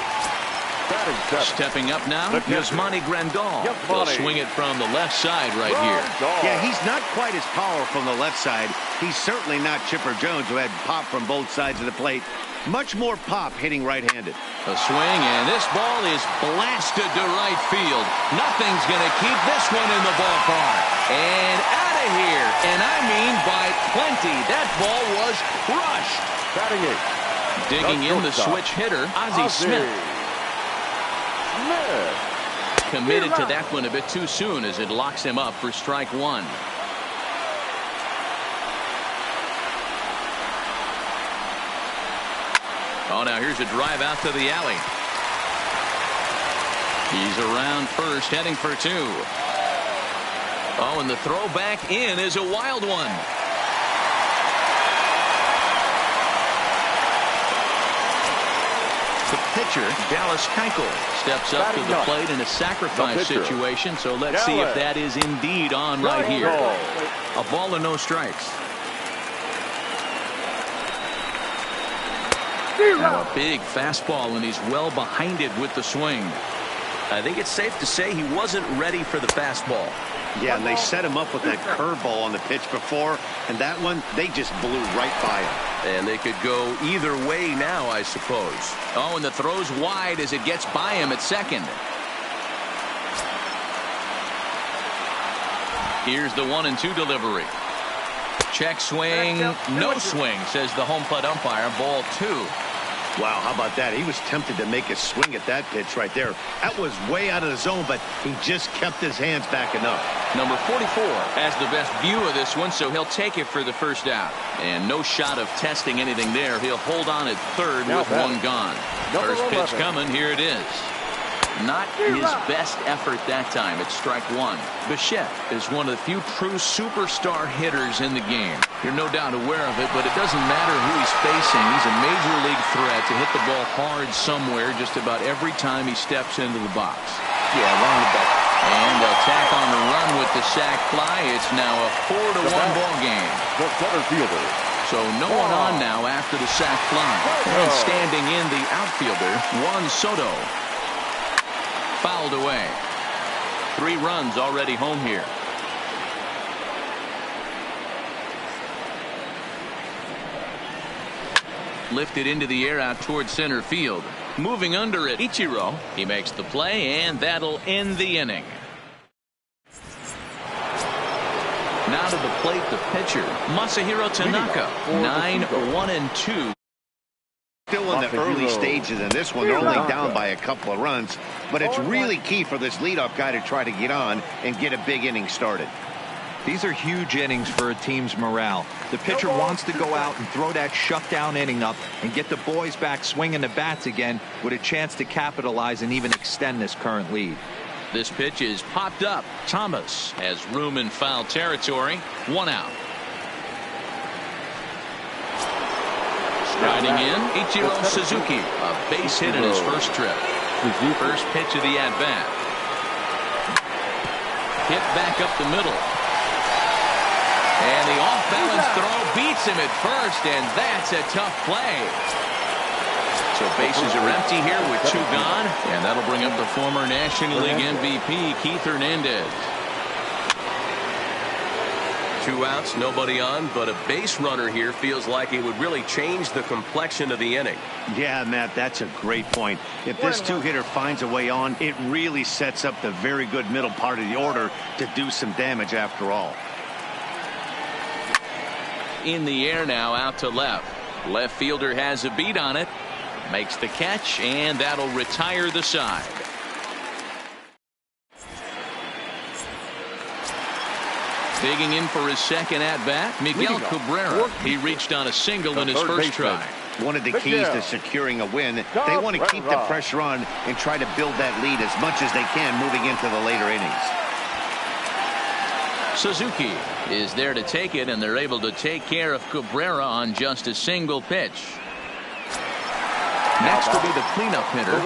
Stepping up now, Yasmani Grandal. He'll swing it from the left side right here. Yeah, he's not quite as powerful from the left side. He's certainly not Chipper Jones, who had pop from both sides of the plate. Much more pop hitting right-handed. A swing, and this ball is blasted to right field. Nothing's going to keep this one in the ballpark. And out of here, and I mean by plenty. That ball was crushed. Batting it. Digging in the switch hitter, Ozzie Smith. Committed to that one a bit too soon as it locks him up for strike one. Oh, now here's a drive out to the alley. He's around first, heading for two. Oh, and the throw back in is a wild one. The pitcher, Dallas Keuchel, steps up to the plate in a sacrifice situation, so let's see if that is indeed on right here. A ball and no strikes. Now a big fastball, and he's well behind it with the swing. I think it's safe to say he wasn't ready for the fastball. Yeah, and they set him up with that curveball on the pitch before, and that one, they just blew right by him. And they could go either way now, I suppose. Oh, and the throw's wide as it gets by him at second. Here's the 1-2 delivery. Check swing, no swing, says the home plate umpire. Ball two. Wow, how about that? He was tempted to make a swing at that pitch right there. That was way out of the zone, but he just kept his hands back enough. Number 44 has the best view of this one, so he'll take it for the first out. And no shot of testing anything there. He'll hold on at third with one gone. First pitch coming. Here it is. Not his best effort that time. It's strike one. Bichette is one of the few true superstar hitters in the game. You're no doubt aware of it, but it doesn't matter who he's facing. He's a major league threat to hit the ball hard somewhere just about every time he steps into the box. Yeah, along the back. And they'll tack on the run with the sac fly. It's now a 4-1 ball game. The center fielder. So no one on now after the sac fly. And standing in the outfielder, Juan Soto. Fouled away. 3 runs already home here. Lifted into the air out towards center field. Moving under it, Ichiro. He makes the play, and that'll end the inning. Now to the plate, the pitcher, Masahiro Tanaka. 9-1-2. Still in the early stages in this one. They're only down by a couple of runs, but it's really key for this leadoff guy to try to get on and get a big inning started. These are huge innings for a team's morale. The pitcher wants to go out and throw that shutdown inning up and get the boys back swinging the bats again with a chance to capitalize and even extend this current lead. This pitch is popped up. Thomas has room in foul territory. 1 out. Striding in, Ichiro Suzuki. A base hit in his first trip. First pitch of the at-bat. Hit back up the middle. And the off-balance throw beats him at first, and that's a tough play. So bases are empty here with 2 gone, and that'll bring up the former National League MVP, Keith Hernandez. 2 outs, nobody on, but a base runner here feels like it would really change the complexion of the inning. Yeah, Matt, that's a great point. If this 2-hitter finds a way on, it really sets up the very good middle part of the order to do some damage after all. In the air now, out to left. Left fielder has a beat on it. Makes the catch, and that'll retire the side. Digging in for his second at-bat, Miguel Cabrera. He reached on a single in his first try. One of the keys to securing a win, they want to keep the pressure on and try to build that lead as much as they can moving into the later innings. Suzuki is there to take it, and they're able to take care of Cabrera on just a single pitch. Next will be the cleanup hitter,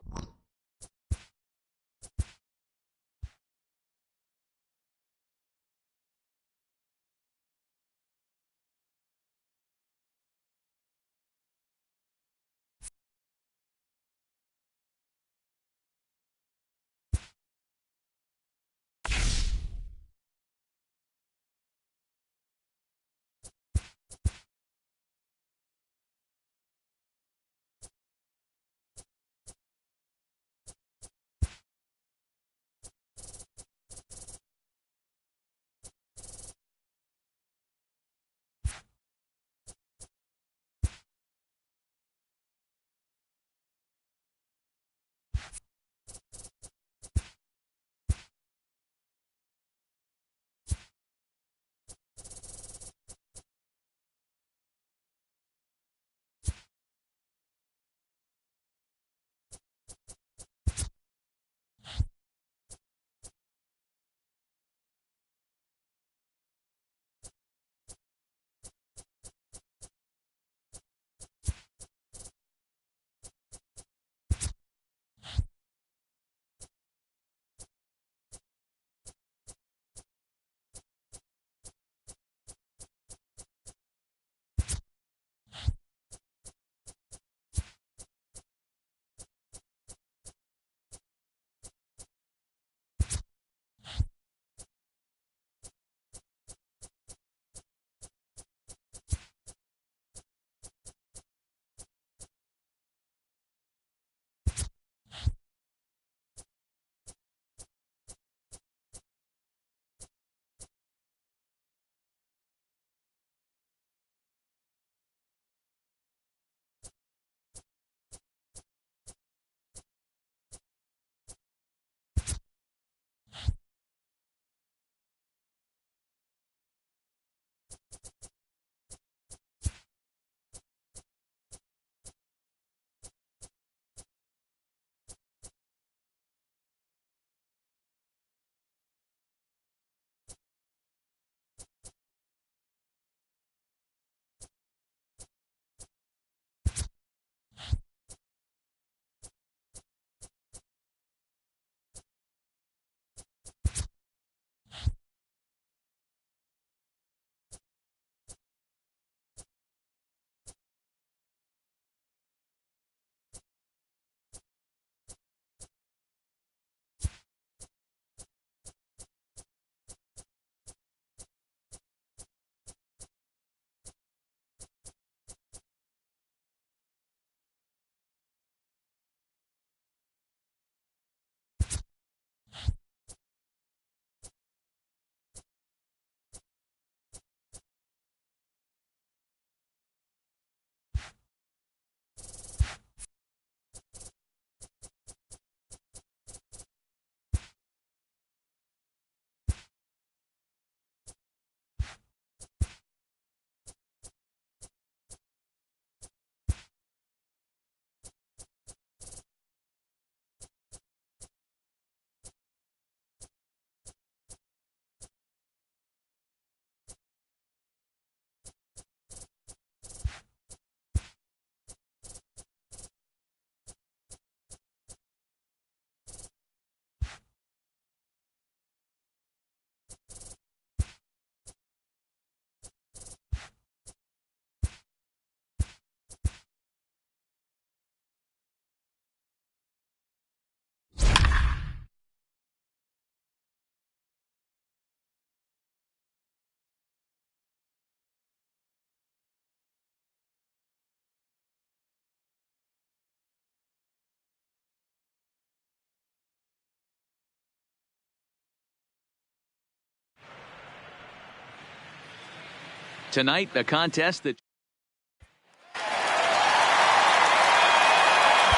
Tonight, the contest that...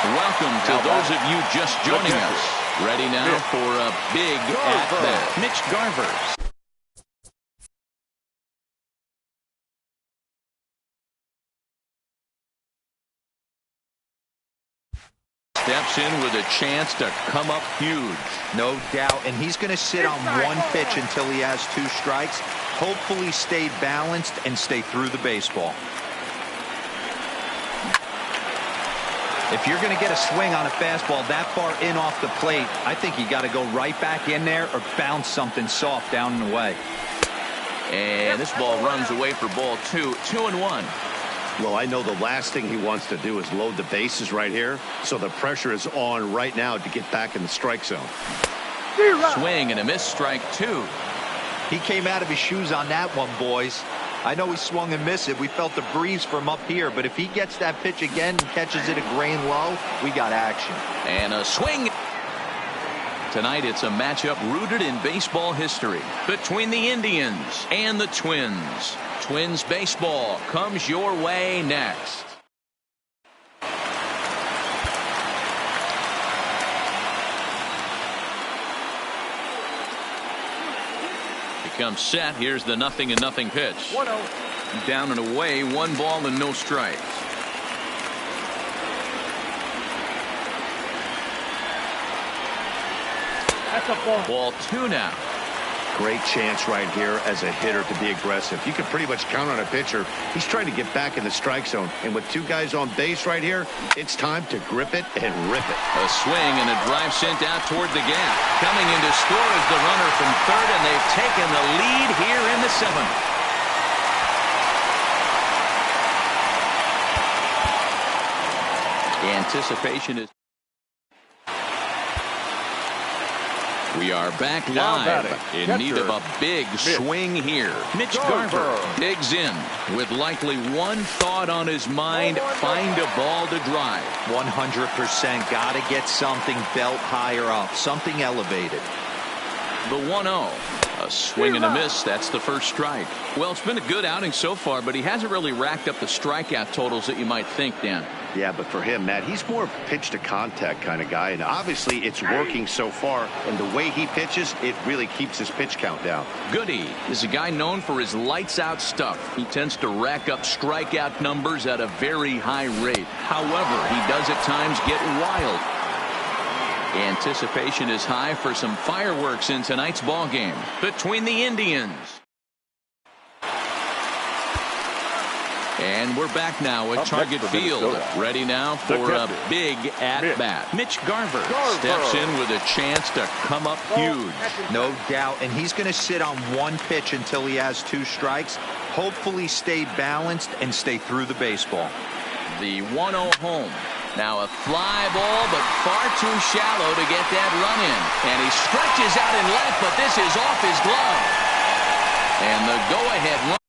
Welcome to those of you just joining us. Ready now for a big at-bat. Mitch Garver. Steps in with a chance to come up huge. No doubt. And he's going to sit on one pitch until he has 2 strikes. Hopefully stay balanced and stay through the baseball. If you're going to get a swing on a fastball that far in off the plate, I think you got to go right back in there or bounce something soft down and away. And this ball runs away for ball 2. 2-1. Well, I know the last thing he wants to do is load the bases right here, so the pressure is on right now to get back in the strike zone. Swing and a miss, strike 2. He came out of his shoes on that one, boys. I know he swung and missed it. We felt the breeze from up here, but if he gets that pitch again and catches it a grain low, we got action. And a swing. Tonight, it's a matchup rooted in baseball history between the Indians and the Twins. Twins baseball comes your way next. He comes set. Here's the 0-0 pitch. 1-0. Down and away, 1 ball and no strikes. That's a ball. Ball 2 now. Great chance right here as a hitter to be aggressive. You can pretty much count on a pitcher. He's trying to get back in the strike zone. And with 2 guys on base right here, it's time to grip it and rip it. A swing and a drive sent out toward the gap. Coming in to score is the runner from third, and they've taken the lead here in the 7th. Anticipation is... We are back live in need of a big swing here. Mitch Garver digs in with likely one thought on his mind: find a ball to drive. 100%. Got to get something belt higher up, something elevated. The 1-0. A swing and a miss. That's the first strike. Well, it's been a good outing so far, but he hasn't really racked up the strikeout totals that you might think, Dan. Yeah, but for him, Matt, he's more of a pitch to contact kind of guy, and obviously it's working so far, and the way he pitches, it really keeps his pitch count down. Goody is a guy known for his lights out stuff. He tends to rack up strikeout numbers at a very high rate. However, he does at times get wild. Anticipation is high for some fireworks in tonight's ball game between the Indians. And we're back now at Target Field. Ready now for a big at-bat. Mitch Garver steps in with a chance to come up huge. No doubt. And he's going to sit on one pitch until he has 2 strikes. Hopefully stay balanced and stay through the baseball. The 1-0 home. Now a fly ball, but far too shallow to get that run in. And he stretches out in left, but this is off his glove. And the go-ahead run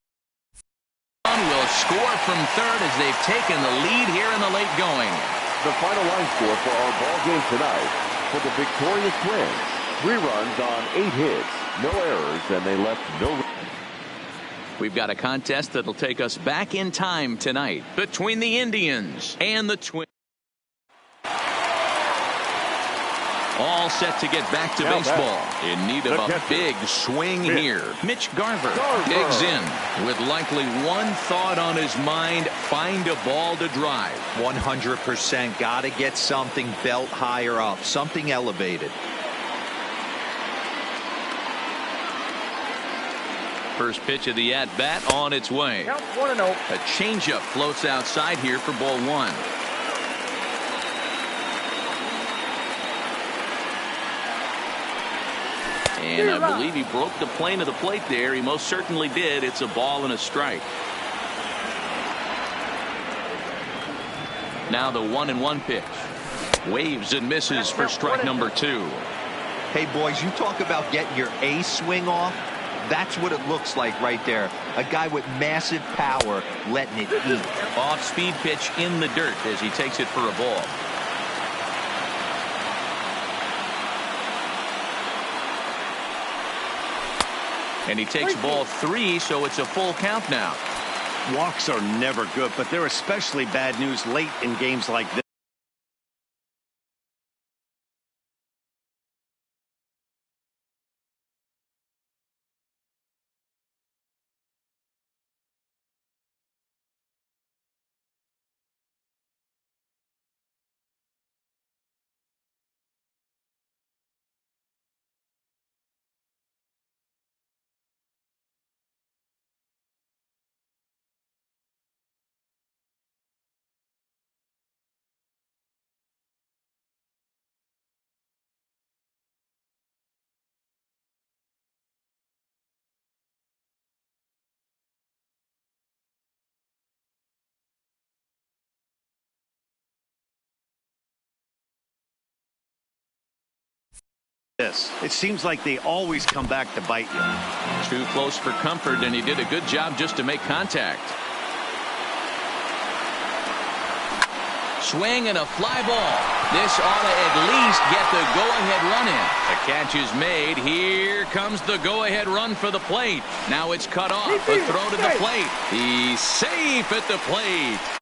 will score from third as they've taken the lead here in the late going. The final line score for our ball game tonight for the victorious Twins: 3 runs on 8 hits, no errors, and they left no... We've got a contest that'll take us back in time tonight between the Indians and the Twins. All set to get back to baseball. In need of a big swing here. Mitch Garver digs in with likely one thought on his mind: find a ball to drive. 100%. Got to get something belt higher up, something elevated. First pitch of the at-bat on its way. Count 1-0. A changeup floats outside here for ball 1. And I believe he broke the plane of the plate there. He most certainly did. It's a ball and a strike. Now the 1-1 pitch. Waves and misses for strike number 2. Hey, boys, you talk about getting your A swing off. That's what it looks like right there. A guy with massive power letting it eat. Off-speed pitch in the dirt as he takes it for a ball. And he takes ball 3, so it's a full count now. Walks are never good, but they're especially bad news late in games like this. It seems like they always come back to bite you. Too close for comfort, and he did a good job just to make contact. Swing and a fly ball. This ought to at least get the go-ahead run in. The catch is made. Here comes the go-ahead run for the plate. Now it's cut off. A throw to the plate. He's safe at the plate.